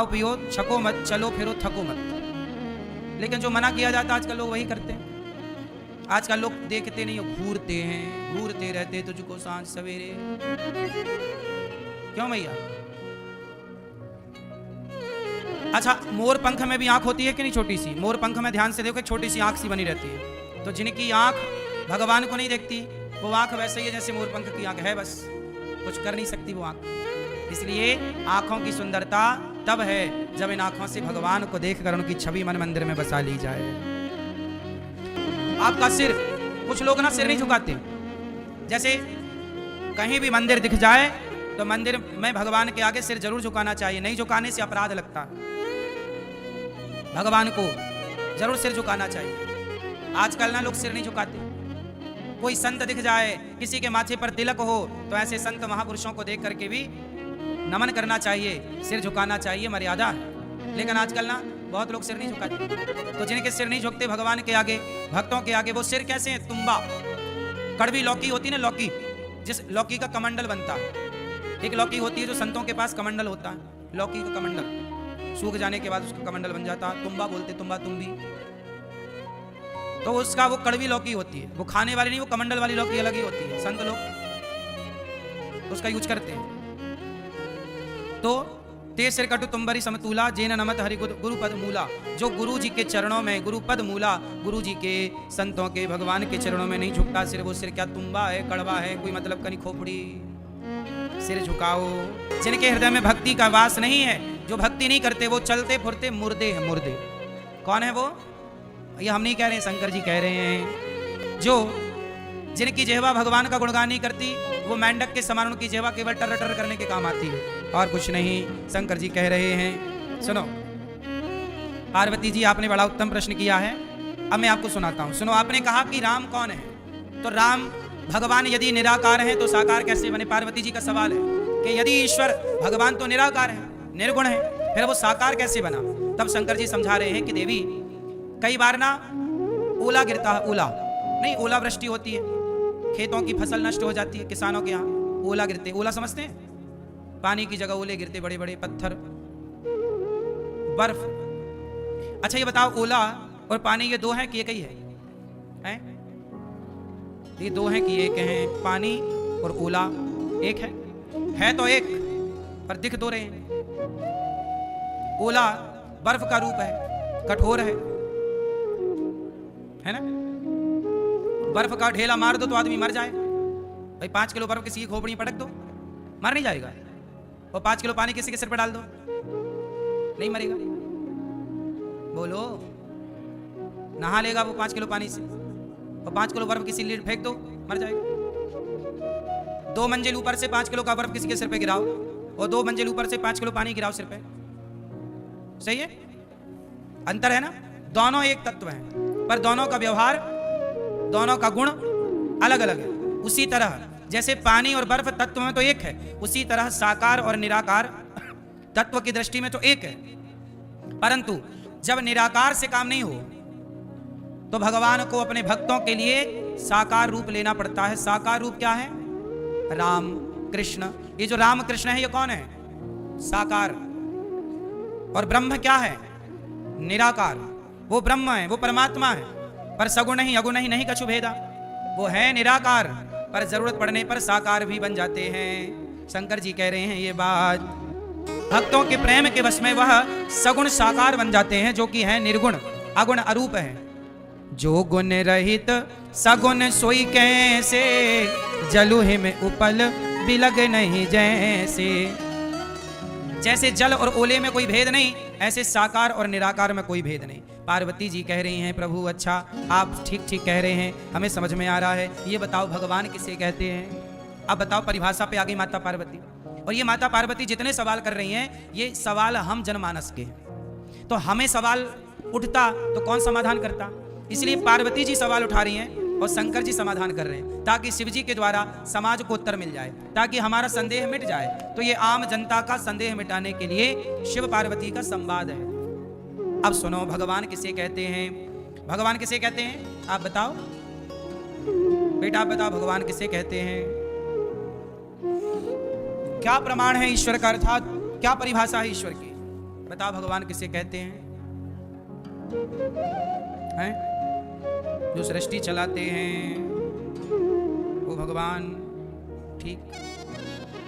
Speaker 1: पियो छको मत, चलो फिरो थको मत। लेकिन जो मना किया जाता आजकल लोग वही करते हैं। आजकल लोग देखते नहीं, घूरते हैं, घूरते रहते तुझको सांझ सवेरे। क्यों भैया? अच्छा, मोर पंख में भी आंख होती है कि नहीं? छोटी सी मोर पंख में ध्यान से देखो, एक छोटी सी आंख सी बनी रहती है। तो जिनकी आंख भगवान को नहीं देखती, वो आंख वैसे ही है जैसे मोर पंख की आंख है, बस कुछ कर नहीं सकती वो आंख। इसलिए आंखों की सुंदरता तब है जब इन आंखों से भगवान को देखकर उनकी छवि मन मंदिर में बसा ली जाए। आपका सिर, कुछ लोग ना सिर नहीं झुकाते। जैसे कहीं भी मंदिर दिख जाए तो मंदिर में भगवान के आगे सिर जरूर झुकाना चाहिए, नहीं झुकाने से अपराध लगता है। भगवान को जरूर सिर झुकाना चाहिए। आजकल ना लोग सिर नहीं झुकाते। कोई संत दिख जाए, किसी के माथे पर तिलक हो, तो ऐसे संत महापुरुषों को देख करके भी नमन करना चाहिए, सिर झुकाना चाहिए, मर्यादा है। लेकिन आजकल ना बहुत लोग सिर नहीं झुकाते। तो जिनके सिर नहीं झुकते भगवान के आगे, भक्तों के आगे, वो सिर कैसे है? तुम्बा। कड़वी लौकी होती ना, लौकी, जिस लौकी का कमंडल बनता है। एक लौकी होती है जो संतों के पास कमंडल होता है, लौकी का कमंडल सूख जाने के बाद उसका कमंडल बन जाता है। तुम्बा बोलते, तुम्बा तुम्बी। तो उसका वो कड़वी लौकी होती है, वो खाने वाली नहीं, वो कमंडल वाली लौकी अलग ही होती है। संत लोग उसका यूज करते हैं। तो ते सिर कटु तुम्बरी समतूला, जेन नमत हरि गुरुपद मूला। जो गुरु जी के चरणों में, गुरुपद मूला, गुरु जी के, संतों के, भगवान के चरणों में नहीं झुकता सिर, वो सिर क्या तुम्बा है, कड़वा है, कोई मतलब का नहीं, खोपड़ी। सिर झुकाओ। जिनके हृदय में भक्ति का वास नहीं है, जो भक्ति नहीं करते, वो चलते फुरते मुर्दे हैं, मुर्दे। कौन है वो? ये हम नहीं कह रहे हैं, शंकर जी कह रहे हैं। जो जिनकी जिह्वा भगवान का गुणगान नहीं करती, वो मेंढक के समान उनकी जिह्वा केवल टर टर करने के काम आती है और कुछ नहीं। शंकर जी कह रहे हैं। सुनो पार्वती जी, आपने बड़ा उत्तम प्रश्न किया है। अब मैं आपको सुनाता हूं। सुनो, आपने कहा कि राम कौन है, तो राम भगवान यदि निराकार है तो साकार कैसे बने? पार्वती जी का सवाल है कि यदि ईश्वर भगवान तो निराकार है, निर्गुण है, फिर वो साकार कैसे बना? तब शंकर जी समझा रहे हैं कि देवी, कई बार ना ओला गिरता है, ओला नहीं, ओला वृष्टि होती है, खेतों की फसल नष्ट हो जाती है, किसानों के यहाँ ओला गिरते। ओला समझते हैं? पानी की जगह ओले गिरते, बड़े बड़े पत्थर, बर्फ। अच्छा ये बताओ, ओला और पानी ये दो हैं कि एक ही है? ये दो हैं कि एक हैं? पानी और ओला एक है तो एक, पर दिख दो रहे हैं। ओला बर्फ का रूप है, कठोर है ना। बर्फ का ढेला मार दो तो आदमी मर जाए। भाई 5 किलो बर्फ किसी की खोपड़ी में पटक दो, मर नहीं जाएगा। और 5 किलो पानी किसी के सिर पर डाल दो, नहीं मरेगा। बोलो, नहा लेगा वो 5 किलो पानी से। और 5 किलो बर्फ किसी लीड फेंक दो, मर जाएगा। 2 मंजिल ऊपर से 5 किलो का बर्फ किसी के सिर पे गिराओ, और 2 मंजिल ऊपर से 5 किलो पानी गिराओ सिर पे। सही है? अंतर है ना। दोनों एक तत्व हैं, पर दोनों का व्यवहार, दोनों का गुण अलग अलग है। उसी तरह जैसे पानी और बर्फ तत्व में तो एक है, उसी तरह साकार और निराकार तत्व की दृष्टि में तो एक है। परंतु जब निराकार से काम नहीं हो तो भगवान को अपने भक्तों के लिए साकार रूप लेना पड़ता है। साकार रूप क्या है? राम कृष्ण। ये जो राम कृष्ण है, ये कौन है? साकार। और ब्रह्म क्या है? निराकार। वो ब्रह्म है, वो परमात्मा है, पर सगुण नहीं, अगुण नहीं, कछु भेदा। वो है निराकार, पर जरूरत पड़ने पर साकार भी बन जाते हैं। शंकर जी कह रहे हैं ये बात। भक्तों के प्रेम के वश में वह सगुण साकार बन जाते हैं, जो कि है निर्गुण, अगुण अरूप है। जो गुण रहित सगुण सोई कैसे, जलुहि में उपल बिलग नहीं जैसे। जैसे जल और ओले में कोई भेद नहीं, ऐसे साकार और निराकार में कोई भेद नहीं। पार्वती जी कह रही हैं, प्रभु अच्छा आप ठीक ठीक कह रहे हैं, हमें समझ में आ रहा है। ये बताओ भगवान किसे कहते हैं? अब बताओ, परिभाषा पे आ गई माता पार्वती। और ये माता पार्वती जितने सवाल कर रही हैं, ये सवाल हम जनमानस के हैं। तो हमें सवाल उठता तो कौन समाधान करता? इसलिए पार्वती जी सवाल उठा रही हैं और शंकर जी समाधान कर रहे हैं, ताकि शिव जी के द्वारा समाज को उत्तर मिल जाए, ताकि हमारा संदेह मिट जाए। तो ये आम जनता का संदेह मिटाने के लिए शिव पार्वती का संवाद है। अब सुनो, भगवान किसे कहते हैं? भगवान किसे कहते हैं? आप बताओ बेटा, आप बताओ भगवान किसे कहते हैं? क्या प्रमाण है ईश्वर का, अर्थात क्या परिभाषा है ईश्वर की? बताओ भगवान किसे कहते हैं? हैं? जो सृष्टि चलाते हैं वो भगवान। ठीक,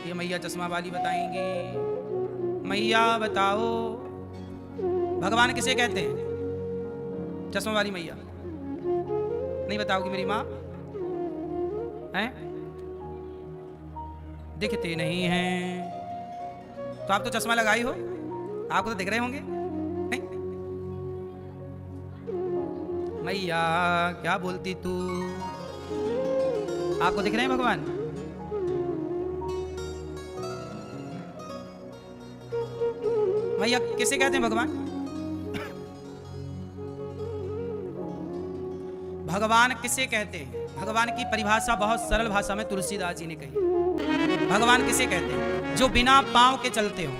Speaker 1: ये मैया चश्मा वाली बताएंगी। मैया बताओ भगवान किसे कहते हैं? चश्मा वाली मैया नहीं बताओगी मेरी माँ? हैं? दिखते नहीं हैं तो आप तो चश्मा लगाई हो, आपको तो दिख रहे होंगे। नहीं? मैया क्या बोलती तू? आपको दिख रहे हैं भगवान? मैया किसे कहते हैं भगवान? भगवान किसे कहते हैं? भगवान की परिभाषा बहुत सरल भाषा में तुलसीदास जी ने कही। भगवान किसे कहते हैं? जो बिना पांव के चलते हो,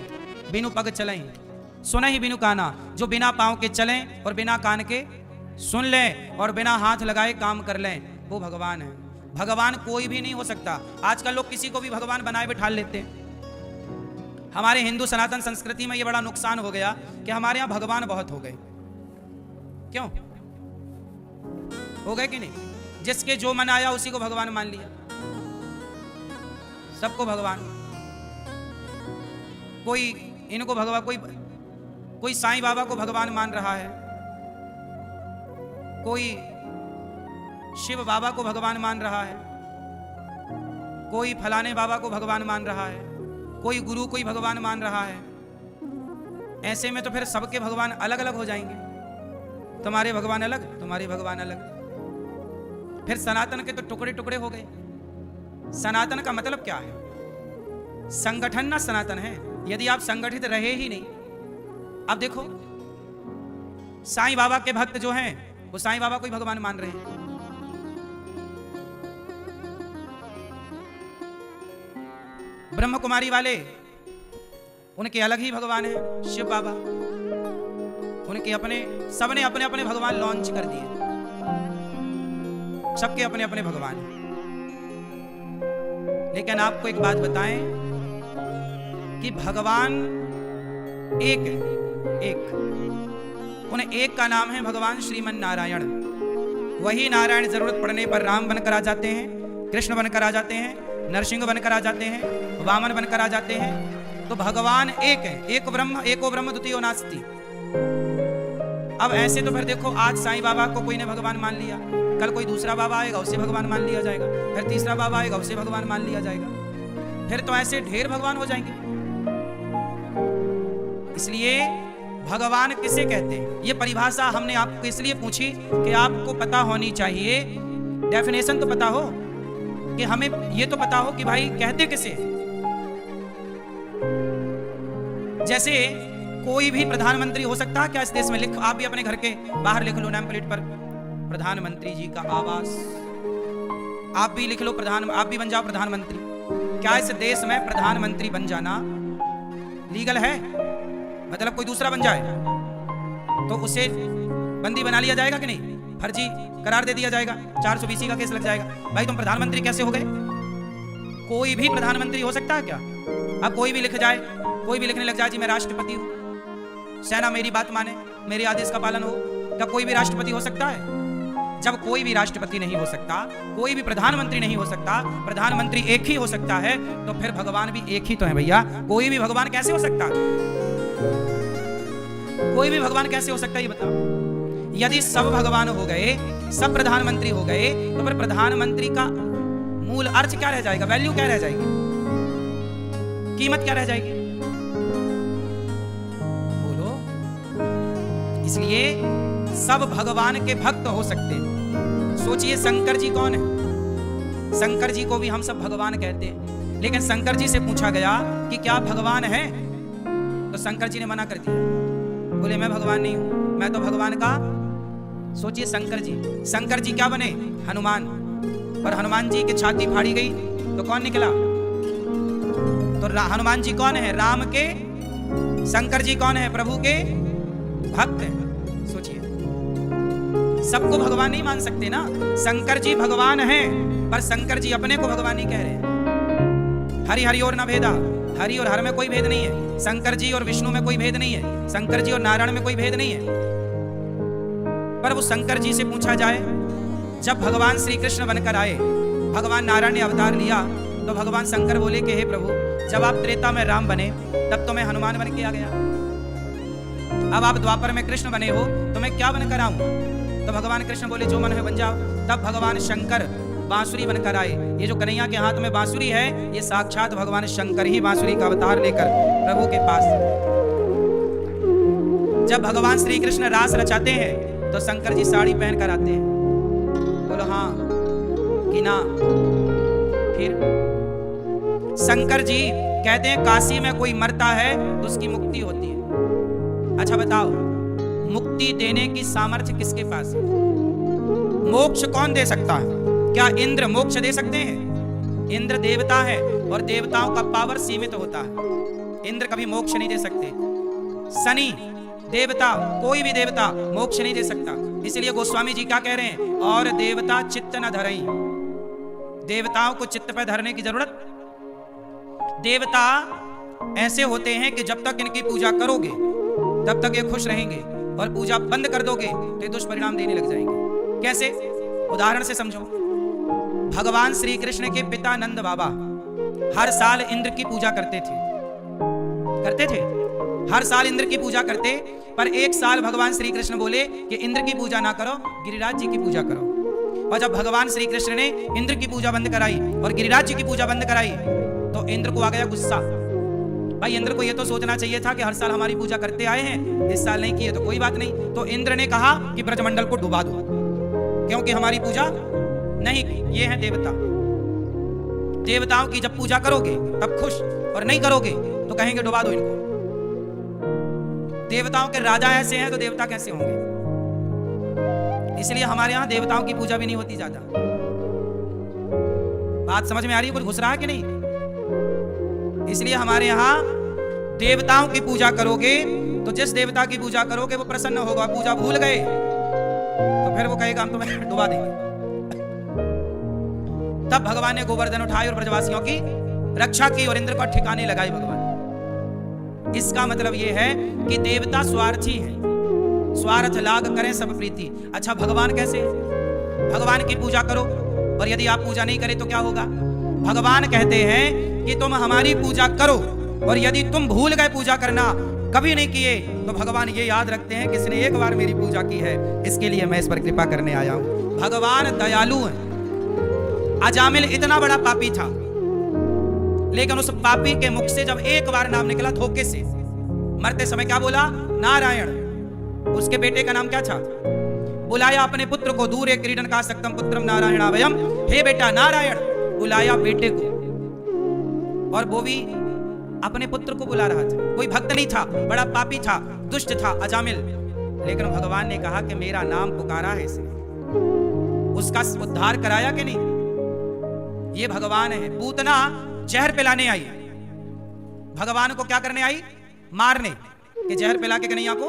Speaker 1: बिनु पग चलें, सुने ही बिनु काना। जो बिना पांव के चलें और बिना कान के सुन लें और बिना हाथ लगाए काम कर लें, वो भगवान है। भगवान कोई भी नहीं हो सकता। आजकल लोग किसी को भी भगवान बनाए बिठा लेते हैं। हमारे हिंदू सनातन संस्कृति में ये बड़ा नुकसान हो गया कि हमारे यहाँ भगवान बहुत हो गए। क्यों हो गए कि नहीं? जिसके जो मन आया उसी को भगवान मान लिया, सबको भगवान। कोई इनको भगवान, कोई साईं बाबा को भगवान मान रहा है, कोई शिव बाबा को भगवान मान रहा है, कोई फलाने बाबा को भगवान मान रहा है, कोई गुरु को ही भगवान मान रहा है। ऐसे में तो फिर सबके भगवान अलग अलग हो जाएंगे। तुम्हारे भगवान अलग, तुम्हारे भगवान अलग। फिर सनातन के तो टुकड़े टुकड़े हो गए। सनातन का मतलब क्या है? संगठन ना सनातन है, यदि आप संगठित रहे ही नहीं। अब देखो, साईं बाबा के भक्त जो हैं वो साईं बाबा को ही भगवान मान रहे हैं। ब्रह्म कुमारी वाले, उनके अलग ही भगवान हैं, शिव बाबा। उनके अपने, सबने अपने अपने भगवान लॉन्च कर दिए। सबके अपने अपने भगवान हैं। लेकिन आपको एक बात बताएं कि भगवान एक है, एक। उन एक का नाम है भगवान श्रीमन नारायण। वही नारायण जरूरत पड़ने पर राम बनकर आ जाते हैं, कृष्ण बनकर आ जाते हैं, नरसिंह बनकर आ जाते हैं, वामन बनकर आ जाते हैं। तो भगवान एक है, एक ब्रह्म, एको ब्रह्म द्वितीयो नास्ति। अब ऐसे तो फिर देखो, आज साईं बाबा को कोई ने भगवान मान लिया, कल कोई दूसरा बाबा आएगा उसे भगवान मान लिया जाएगा, फिर तीसरा बाबा आएगा उसे भगवान मान लिया जाएगा, फिर तो ऐसे ढेर भगवान हो जाएंगे। इसलिए भगवान किसे कहते हैं, ये परिभाषा हमने आपको इसलिए पूछी कि आपको पता होनी चाहिए, डेफिनेशन तो पता हो, कि हमें ये तो पता हो कि भाई कहते किसे। जैसे कोई भी प्रधानमंत्री हो सकता है क्या इस देश में? लिख, आप भी अपने घर के बाहर लिख लो नेम प्लेट पर, प्रधानमंत्री जी का आवास। आप भी लिख लो प्रधान, आप भी बन जाओ प्रधानमंत्री। क्या इस देश में प्रधानमंत्री बन जाना लीगल है? मतलब कोई दूसरा बन जाए तो उसे बंदी बना लिया जाएगा कि नहीं? फर्जी करार दे दिया जाएगा, 420 का केस लग जाएगा। भाई तुम प्रधानमंत्री कैसे हो गए? कोई भी प्रधानमंत्री हो सकता है क्या? अब कोई भी लिख जाए, कोई भी लिखने लग जाए जी मैं राष्ट्रपति हूं, सेना मेरी बात माने, मेरे आदेश का पालन हो, क्या कोई भी राष्ट्रपति हो सकता है? जब कोई भी राष्ट्रपति नहीं हो सकता, कोई भी प्रधानमंत्री नहीं हो सकता, प्रधानमंत्री एक ही हो सकता है, तो फिर भगवान भी एक ही तो है भैया। कोई भी भगवान कैसे हो सकता? कोई भी भगवान कैसे हो सकता है ये बताओ। यदि सब भगवान हो गए, सब प्रधानमंत्री हो गए, तो फिर प्रधानमंत्री का मूल अर्थ क्या रह जाएगा? वैल्यू क्या रह जाएगी? कीमत क्या रह जाएगी? बोलो। इसलिए सब भगवान के भक्त हो सकते हैं। सोचिए शंकर जी कौन है? शंकर जी को भी हम सब भगवान कहते हैं, लेकिन शंकर जी से पूछा गया कि क्या आप भगवान हैं? तो शंकर जी ने मना कर दिया, बोले मैं भगवान नहीं हूं, मैं तो भगवान का। सोचिए शंकर जी क्या बने? हनुमान। और हनुमान जी की छाती फाड़ी गई तो कौन निकला? तो हनुमान जी कौन है? राम के। शंकर जी कौन है? प्रभु के भक्त हैं। सोचिए, सबको भगवान नहीं मान सकते ना। शंकर जी भगवान हैं, पर शंकर जी अपने को भगवान नहीं कह रहे हैं। हरि हरि और न भेदा, हरि और हर में कोई भेद नहीं है। शंकर जी और विष्णु में कोई भेद नहीं है। शंकर जी और नारायण में कोई भेद नहीं है। पर वो शंकर जी से पूछा जाए, जब भगवान श्री कृष्ण बनकर आए, भगवान नारायण ने अवतार लिया, तो भगवान शंकर बोले कि हे प्रभु, जब आप त्रेता में राम बने तब तो मैं हनुमान बन के आ गया, अब आप द्वापर में कृष्ण बने हो तो मैं क्या बनकर आऊं? तो भगवान कृष्ण बोले जो मन है बन जाओ। तब भगवान शंकर बांसुरी बनकर आए। ये जो कन्हैया के हाथ में बांसुरी है, ये साक्षात भगवान शंकर ही बांसुरी का अवतार लेकर प्रभु के पास। जब भगवान श्री कृष्ण रास रचाते हैं तो शंकर जी साड़ी पहनकर आते हैं। बोलो हाँ कि ना? फिर शंकर जी कहते हैं काशी में कोई मरता है तो उसकी मुक्ति होती है। अच्छा बताओ, मुक्ति देने की सामर्थ्य किसके पास है? मोक्ष कौन दे सकता है? क्या इंद्र मोक्ष दे सकते हैं? इंद्र देवता है और देवताओं का पावर सीमित होता है। इंद्र कभी मोक्ष नहीं दे सकते। शनि देवता, कोई भी देवता मोक्ष नहीं दे सकता। इसलिए गोस्वामी जी क्या कह रहे हैं? और देवता चित्त न धरई। देवताओं को चित्त पर धरने की जरूरत। देवता ऐसे होते हैं कि जब तक इनकी पूजा करोगे तब तक ये खुश रहेंगे, और पूजा बंद कर दोगे तो ये दुष्परिणाम देने लग जाएंगे। कैसे? उदाहरण से समझो। भगवान श्री कृष्ण के पिता नंद बाबा हर साल इंद्र की पूजा करते थे। हर साल इंद्र की पूजा करते, पर एक साल भगवान श्री कृष्ण बोले कि इंद्र की पूजा ना करो, गिरिराज जी की पूजा करो। और जब भगवान श्री कृष्ण ने इंद्र की पूजा बंद कराई और गिरिराज जी की पूजा बंद कराई तो इंद्र को आ गया गुस्सा। भाई इंद्र को यह तो सोचना चाहिए था कि हर साल हमारी पूजा करते आए हैं, इस साल नहीं किए तो कोई बात नहीं। तो इंद्र ने कहा कि ब्रजमंडल को डुबा दो, क्योंकि हमारी पूजा नहीं की। ये है देवता। देवताओं की जब पूजा करोगे तब खुश, और नहीं करोगे तो कहेंगे डुबा दो इनको। देवताओं के राजा ऐसे हैं तो देवता कैसे होंगे? इसलिए हमारे यहां देवताओं की पूजा भी नहीं होती ज्यादा। बात समझ में आ रही है? कुछ घुस रहा है कि नहीं? इसलिए हमारे यहां देवताओं की पूजा करोगे तो जिस देवता की पूजा करोगे वो प्रसन्न होगा। पूजा भूल गए तो फिर वो कहेगा हम तुम्हें डुबा देंगे। तब भगवान ने गोवर्धन उठाए और ब्रजवासियों की रक्षा की और इंद्र को ठिकाने लगाई भगवान। इसका मतलब यह है कि देवता स्वार्थी है, स्वार्थ लाग करें सब प्रीति। अच्छा भगवान कैसे? भगवान की पूजा करो, और यदि आप पूजा नहीं करें तो क्या होगा? भगवान कहते हैं कि तुम हमारी पूजा करो, और यदि तुम भूल गए पूजा करना, कभी नहीं किए, तो भगवान ये याद रखते हैं कि इसने एक बार मेरी पूजा की है, इसके लिए मैं इस पर कृपा करने आया हूं। भगवान दयालु है। अजामिल इतना बड़ा पापी था, लेकिन उस पापी के मुख से जब एक बार नाम निकला धोखे से, मरते समय क्या बोला? नारायण। उसके बेटे का नाम क्या था? बुलाया अपने पुत्र को, दूर एक क्रीडन का सक्तम पुत्रम नारायणावयम। हे बेटा नारायण, बुलाया बेटे को, और वो भी अपने पुत्र को बुला रहा था। कोई भक्त नहीं था, बड़ा पापी था, दुष्ट था, अजामिल। लेकिन भगवान ने कहा कि मेरा नाम पुकारा है इसने, उसका उद्धार कराया कि नहीं? ये भगवान है। पूतना जहर पिलाने आई, भगवान को क्या करने आई? मारने, कि जहर पिला के कन्हैया को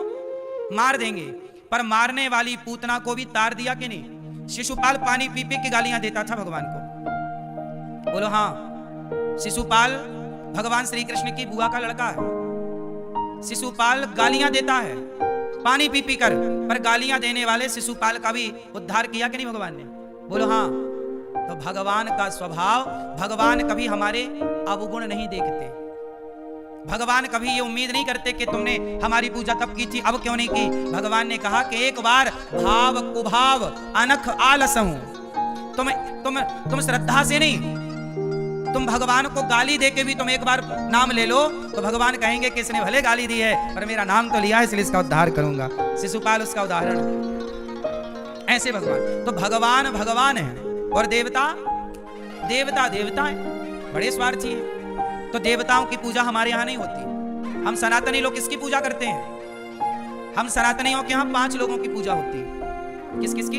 Speaker 1: मार देंगे। पर मारने वाली पूतना को भी तार दिया कि नहीं? शिशुपाल पानी पी पी के गालियां देता था भगवान को। बोलो हाँ। शिशुपाल भगवान श्री कृष्ण की बुआ का लड़का है। शिशुपाल गालियां देता है पानी पी पी कर, पर गालियां देने वाले शिशुपाल का भी उद्धार किया कि नहीं भगवान ने? बोलो हाँ। तो भगवान का स्वभाव, भगवान कभी हमारे अवगुण नहीं देखते। भगवान कभी ये उम्मीद नहीं करते कि तुमने हमारी पूजा तब की थी, अब क्यों नहीं की। भगवान ने कहा कि एक बार भाव कुभाव अनख आलस हूं। तुम श्रद्धा से नहीं, तुम भगवान को गाली देके भी तुम एक बार नाम ले लो तो भगवान कहेंगे कि इसने भले गाली दी है पर मेरा नाम तो लिया है, इसलिए इसका उद्धार करूंगा। शिशुपाल उसका उदाहरण। ऐसे भगवान, तो भगवान भगवान है और देवता देवता देवता है, बड़े स्वार्थी हैं। तो देवताओं की पूजा हमारे यहाँ नहीं होती। हम सनातनी लोग किसकी पूजा करते हैं? हम सनातनियों के यहाँ 5 लोगों की पूजा होती है। किस किसकी?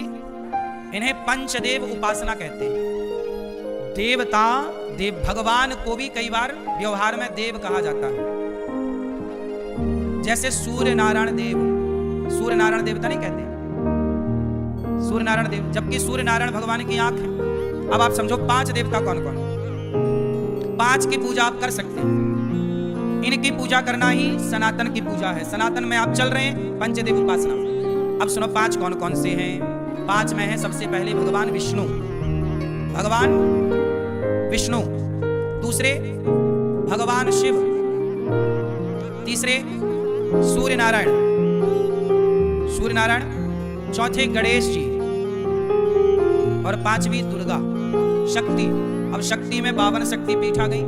Speaker 1: इन्हें पंचदेव उपासना कहते हैं। देवता देव, भगवान को भी कई बार व्यवहार में देव कहा जाता है। जैसे सूर्य नारायण देव, सूर्य नारायण देवता नहीं कहते, सूर्य नारायण देव, जबकि सूर्य नारायण भगवान की आंख है। अब आप समझो 5 देवता कौन कौन? 5 की पूजा आप कर सकते हैं। इनकी पूजा करना ही सनातन की पूजा है। सनातन में आप चल रहे हैं पंचदेव उपासना। अब सुनो 5 कौन कौन से हैं। 5 में है सबसे पहले भगवान विष्णु, भगवान विष्णु। दूसरे भगवान शिव। तीसरे सूर्य नारायण, सूर्य नारायण। चौथे गणेश जी। और 5वीं दुर्गा शक्ति। अब शक्ति में 52 शक्ति पीठ आ गई।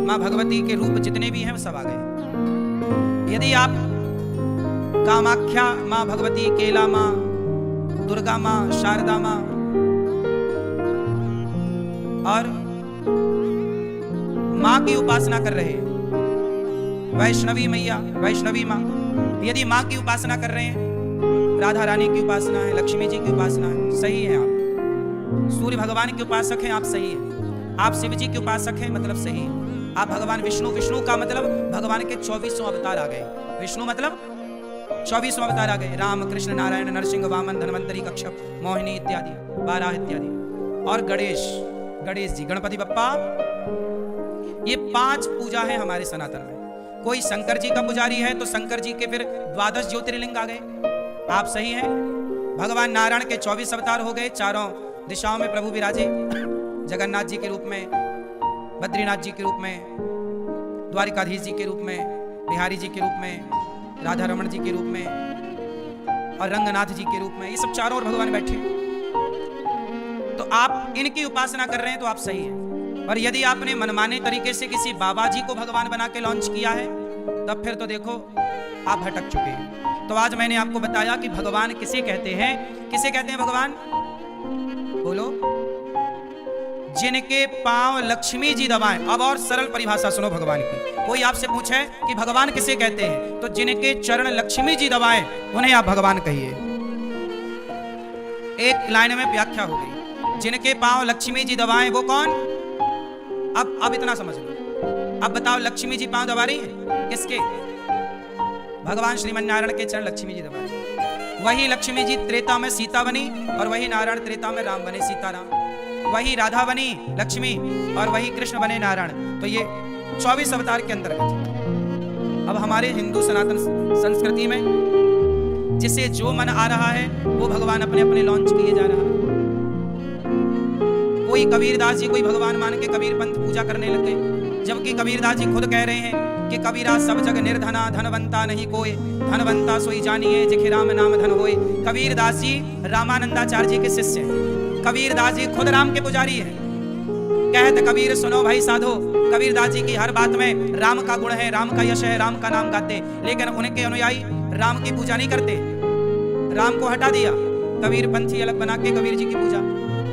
Speaker 1: मां भगवती के रूप जितने भी हैं वो सब आ गए। यदि आप कामाख्या मां भगवती, केला मां, दुर्गा मां, शारदा मां और मां की उपासना कर रहे हैं, वैष्णवी मैया, वैष्णवी मां, यदि मां की उपासना कर रहे हैं, राधा रानी की उपासना है, लक्ष्मी जी की उपासना है, सही है। आप सूर्य भगवान के उपासक हैं, आप सही हैं। आप शिव जी के उपासक हैं, मतलब सही है। आप भगवान विष्णु, विष्णु का मतलब भगवान के 24 अवतार आ गए। विष्णु मतलब 24 अवतार आ गए। राम, कृष्ण, नारायण, नरसिंह, वामन, धन्वंतरी, कच्छप, मोहिनी इत्यादि, 12 इत्यादि। और गणेश, गणेश जी, गणपति बप्पा। ये 5 पूजा है हमारे सनातन में। कोई शंकर जी का पुजारी है तो शंकर जी के फिर 12 ज्योतिर्लिंग आ गए, आप सही हैं। भगवान नारायण के 24 अवतार हो गए, चारों दिशाओं में प्रभु विराजे, जगन्नाथ जी के रूप में, बद्रीनाथ जी के रूप में, द्वारिकाधीश जी के रूप में, बिहारी जी के रूप में, राधा रमण जी के रूप में और रंगनाथ जी के रूप में। ये सब चारों ओर भगवान बैठे। तो आप इनकी उपासना कर रहे हैं तो आप सही हैं। और यदि आपने मनमाने तरीके से किसी बाबा जी को भगवान बना के लॉन्च किया है तब फिर तो देखो आप भटक चुके हैं। तो आज मैंने आपको बताया कि भगवान किसे कहते हैं। किसे कहते हैं भगवान? बोलो। जिनके पांव लक्ष्मी जी दबाएं। अब और सरल परिभाषा सुनो भगवान की। कोई आपसे पूछे कि भगवान किसे कहते हैं, तो जिनके चरण लक्ष्मी जी दबाएं उन्हें आप भगवान कहिए। एक लाइन में व्याख्या हो गई। जिनके पांव लक्ष्मी जी दबाएं वो कौन? अब इतना समझ लो। अब बताओ, लक्ष्मी जी पांव दबा रही है किसके? भगवान श्रीमन नारायण के चरण लक्ष्मी जी दबा रही। वही लक्ष्मी जी त्रेता में सीता बनी और वही नारायण त्रेता में राम बने, सीताराम। वही राधा बनी लक्ष्मी और वही कृष्ण बने नारायण। तो ये 24 अवतार के अंतर्गत। अब हमारे हिंदू सनातन संस्कृति में जिसे जो मन आ रहा है वो भगवान अपने अपने लॉन्च किए जा रहा है। कोई कबीरदास जी कोई भगवान मान के कबीर पंथ पूजा करने लगे, जबकि कबीरदास जी खुद कह रहे हैं कि कबीरा सब जग निर्धना, धनवंता नहीं कोई, धनवंता सोई जानिए जिखे राम नाम धन होए। कबीरदास जी रामानंदाचार्य जी के शिष्य हैं। कबीरदास जी खुद राम के पुजारी हैं। कहत कबीर सुनो भाई साधो। कबीरदास जी की हर बात में राम का गुण है, राम का यश है, राम का नाम गाते, लेकिन उनके अनुयायी राम की पूजा नहीं करते। राम को हटा दिया, कबीर पंथी अलग बना के कबीर जी की पूजा।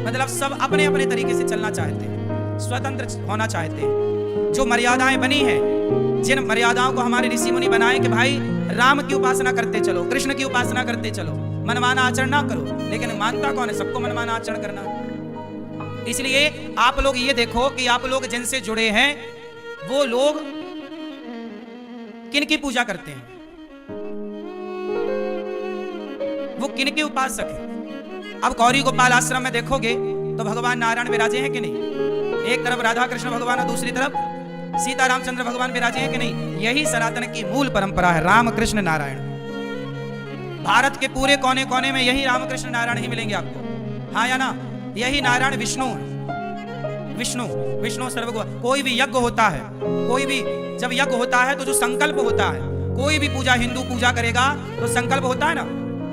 Speaker 1: मतलब सब अपने अपने तरीके से चलना चाहते हैं, स्वतंत्र होना चाहते हैं। जो मर्यादाएं बनी हैं, जिन मर्यादाओं को हमारे ऋषि मुनि बनाए कि भाई राम की उपासना करते चलो, कृष्ण की उपासना करते चलो, मनमाना आचरण ना करो। लेकिन मानता कौन है? सबको मनमाना आचरण करना। इसलिए आप लोग ये देखो कि आप लोग जिनसे जुड़े हैं वो लोग किन की पूजा करते हैं, वो किन के उपासक हैं। अब गौरी गोपाल आश्रम में देखोगे तो भगवान नारायण विराजे हैं कि नहीं? एक तरफ राधा कृष्ण भगवान और दूसरी तरफ सीता रामचंद्र भगवान विराजे हैं कि नहीं? यही सनातन की मूल परंपरा है, राम कृष्ण नारायण। भारत के पूरे कोने कोने में यही राम कृष्ण नारायण ही मिलेंगे आपको, हाँ या ना? यही नारायण विष्णु है। विष्णु विष्णु सर्वगुण। कोई भी यज्ञ होता है, कोई भी जब यज्ञ होता है तो जो संकल्प होता है, कोई भी पूजा हिंदू पूजा करेगा तो संकल्प होता है ना?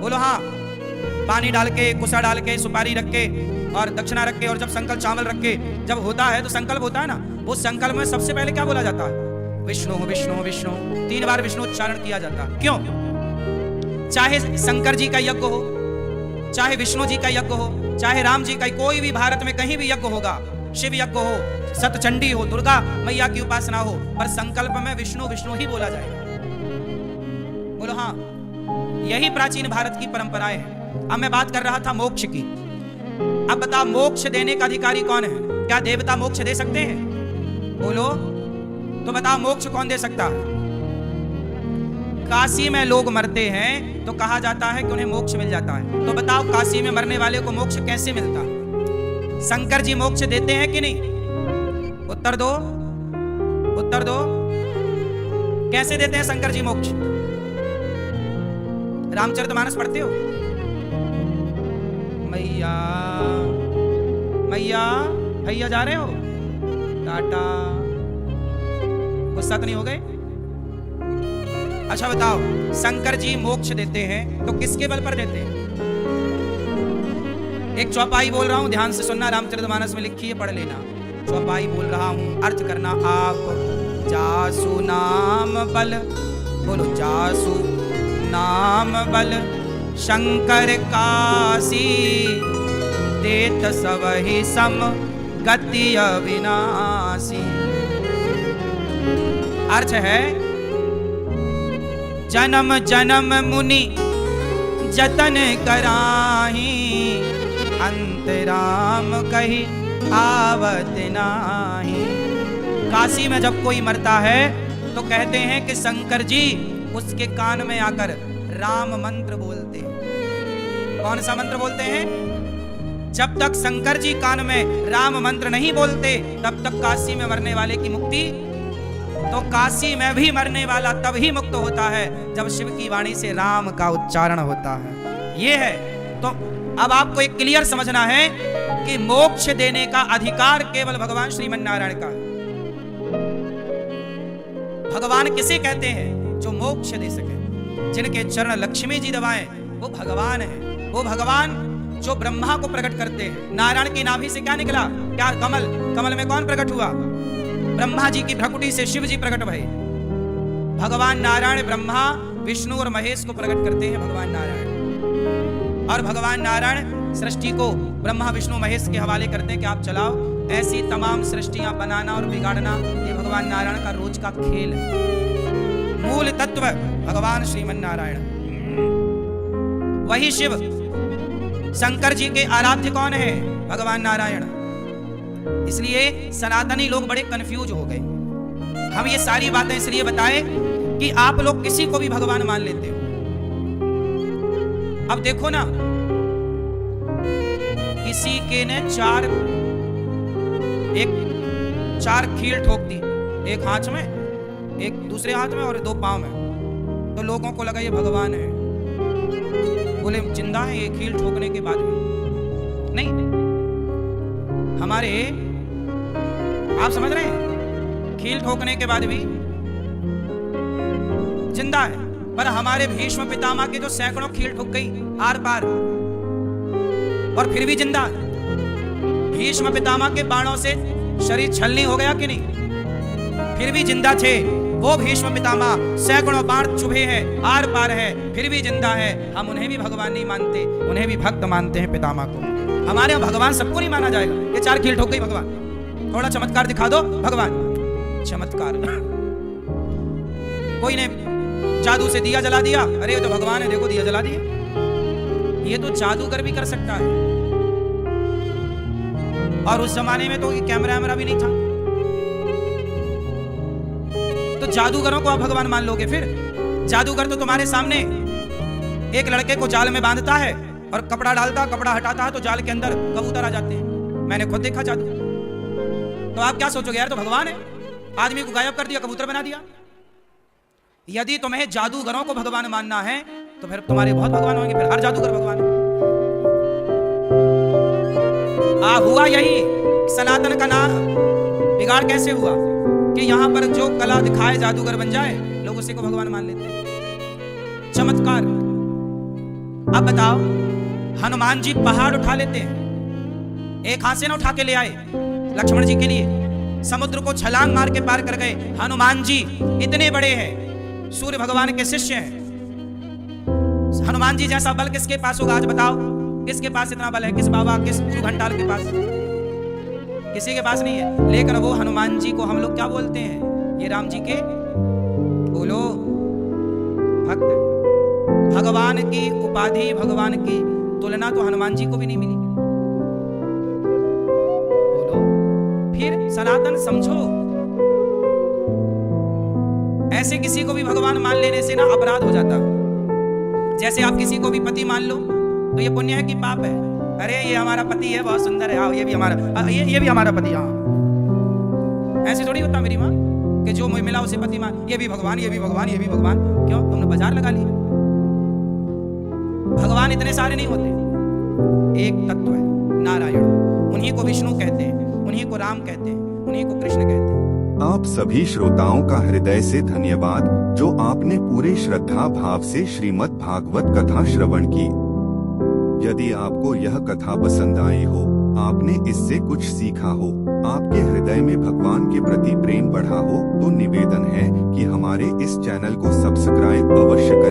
Speaker 1: बोलो हाँ। पानी डाल के, कुसा डाल के, सुपारी रख के और दक्षिणा रख के और जब संकल्प चावल रख के जब होता है तो संकल्प होता है ना। वो संकल्प में सबसे पहले क्या बोला जाता है? विष्णु विष्णु विष्णु। 3 बार विष्णु उच्चारण किया जाता है। क्यों? चाहे शंकर जी का यज्ञ हो, चाहे विष्णु जी का यज्ञ हो, चाहे राम जी का, कोई भी भारत में कहीं भी यज्ञ होगा शिव यज्ञ हो, सतचंडी हो, दुर्गा मैया की उपासना हो, पर संकल्प में विष्णु विष्णु ही बोला जाएगा। बोलो हाँ, यही प्राचीन भारत की परंपराएं हैं। अब मैं बात कर रहा था मोक्ष की। अब बता, मोक्ष देने का अधिकारी कौन है? क्या देवता मोक्ष दे सकते हैं? बोलो तो बताओ, मोक्ष कौन दे सकता है? काशी में लोग मरते हैं तो कहा जाता है कि उन्हें मोक्ष मिल जाता है। तो बताओ, काशी में मरने वाले को मोक्ष कैसे मिलता है? शंकर जी मोक्ष देते हैं कि नहीं? उत्तर दो, उत्तर दो। कैसे देते हैं शंकर जी मोक्ष? रामचरितमानस पढ़ते हो? मैया मैया भैया जा रहे हो? टाटा। गुस्सा तो नहीं हो गए? अच्छा बताओ, शंकर जी मोक्ष देते हैं तो किसके बल पर देते हैं? एक चौपाई बोल रहा हूं, ध्यान से सुनना, रामचरितमानस में लिखी है, पढ़ लेना। चौपाई बोल रहा हूं, अर्थ करना आप। जासु नाम बल, बोलो जासु नाम बल, शंकर काशी देत सबहि सम गति अविनाशी। अर्थ है, जन्म जन्म मुनि जतन कराही, अंतराम कही आवत नाही। काशी में जब कोई मरता है तो कहते हैं कि शंकर जी उसके कान में आकर राम मंत्र बोलते हैं। कौन सा मंत्र बोलते हैं? जब तक शंकर जी कान में राम मंत्र नहीं बोलते तब तक काशी में मरने वाले की मुक्ति, तो काशी में भी मरने वाला तब ही मुक्त होता है जब शिव की वाणी से राम का उच्चारण होता है। ये है। तो अब आपको एक क्लियर समझना है कि मोक्ष देने का अधिकार केवल भगवान श्रीमन नारायण का है। भगवान किसे कहते हैं? जो मोक्ष दे सके, जिनके चरण लक्ष्मी जी दबाएं, वो भगवान है। वो भगवान जो ब्रह्मा को प्रकट करते हैं। नारायण की नाभि से क्या निकला? क्या? कमल। कमल में कौन प्रकट हुआ? ब्रह्मा जी की भ्रकुटी से शिव जी प्रकट भये। भगवान नारायण ब्रह्मा, विष्णु और महेश को प्रकट करते हैं भगवान नारायण। और भगवान नारायण सृष्टि को ब्रह्मा विष्णु महेश के हवाले करते हैं कि आप चलाओ। ऐसी तमाम सृष्टियां बनाना और बिगाड़ना ये भगवान नारायण का रोज का खेल है। मूल तत्व भगवान श्रीमन नारायण। वही शिव शंकर जी के आराध्य कौन है? भगवान नारायण। इसलिए सनातनी लोग बड़े कंफ्यूज हो गए। हम ये सारी बातें इसलिए बताएं कि आप लोग किसी को भी भगवान मान लेते हो। अब देखो ना, किसी के ने चार खील ठोक दी, एक हाथ में, एक दूसरे हाथ में और दो पांव में, तो लोगों को लगा ये भगवान है। बोले जिंदा है ये खील ठोकने के बाद भी? नहीं, हमारे, आप समझ रहे हैं, खील ठोकने के बाद भी जिंदा है। पर हमारे भीष्म पितामह के जो सैकड़ों खील ठोक गई आर पार, और फिर भी जिंदा है। भीष्म पितामह के बाणों से शरीर छलनी हो गया कि नहीं? फिर भी जिंदा थे। वो भीष्म पितामह सैकड़ों बाण चुभे हैं, आर पार है, फिर भी जिंदा है। हम उन्हें भी भगवान नहीं मानते, उन्हें भी भक्त मानते हैं, पितामह को। हमारे यहाँ भगवान सबको नहीं माना जाएगा। ये चार खील ठोक गई भगवान, थोड़ा चमत्कार दिखा दो भगवान। चमत्कार? कोई ने जादू से दिया जला दिया, अरे ये तो भगवान है, देखो दिया जला दिया। ये तो जादूगर भी कर सकता है। और उस जमाने में तो कैमरा वैमरा भी नहीं था, तो जादूगरों को आप भगवान मान लोगे? फिर जादूगर तो तुम्हारे सामने एक लड़के को जाल में बांधता है और कपड़ा डालता, कपड़ा हटाता है तो जाल के अंदर कबूतर आ जाते हैं। मैंने खुद देखा जादू। तो आप क्या सोचोगे? यार तो भगवान है, आदमी को गायब कर दिया, कबूतर बना दिया। यदि तुम्हें जादूगरों को भगवान मानना है तो फिर तुम्हारे बहुत भगवान होंगे, फिर हर जादूगर भगवान है। हुआ यही, सनातन का नाम बिगाड़ कैसे हुआ कि यहां पर जो कला दिखाए जादूगर बन जाए, लोग उसी को भगवान मान लेते हैं। चमत्कार। अब बताओ, हनुमान जी पहाड़ उठा लेते हैं, एक हाथ से ना उठा के ले आए लक्ष्मण जी के लिए, समुद्र को छलांग मार के पार कर गए। हनुमान जी इतने बड़े हैं, सूर्य भगवान के शिष्य हैं। हनुमान जी जैसा बल किसके पास होगा? आज बताओ, किसके पास इतना बल है? किस बाबा, किस गुरु घंटाल के पास? किसी के पास नहीं है। लेकिन वो हनुमान जी को हम लोग क्या बोलते हैं? ये राम जी के बोलो भक्त। भगवान की उपाधि, भगवान की तुलना तो हनुमान जी को भी नहीं मिली। बोलो फिर सनातन समझो। ऐसे किसी को भी भगवान मान लेने से ना अपराध हो जाता। जैसे आप किसी को भी पति मान लो तो ये पुण्य है कि पाप है? अरे ये हमारा पति है, बहुत सुंदर है, आओ ये भी हमारा, ये भी हमारा पति। हाँ, ऐसे थोड़ी होता मेरी माँ कि जो मुझे मिला उसे पति मान, ये भी भगवान, ये भी भगवान, ये भी भगवान। क्यों? तुमने बाजार लगा लिया। भगवान इतने सारे नहीं होते, एक तत्व है नारायण। उन्हीं को विष्णु कहते हैं, उन्हीं को राम कहते हैं, उन्हीं को कृष्ण कहते हैं।
Speaker 3: आप सभी श्रोताओं का हृदय से धन्यवाद जो आपने पूरे श्रद्धा भाव से श्रीमद् भागवत कथा श्रवण की। यदि आपको यह कथा पसंद आई हो, आपने इससे कुछ सीखा हो, आपके हृदय में भगवान के प्रति प्रेम बढ़ा हो, तो निवेदन है कि हमारे इस चैनल को सब्सक्राइब अवश्य करें।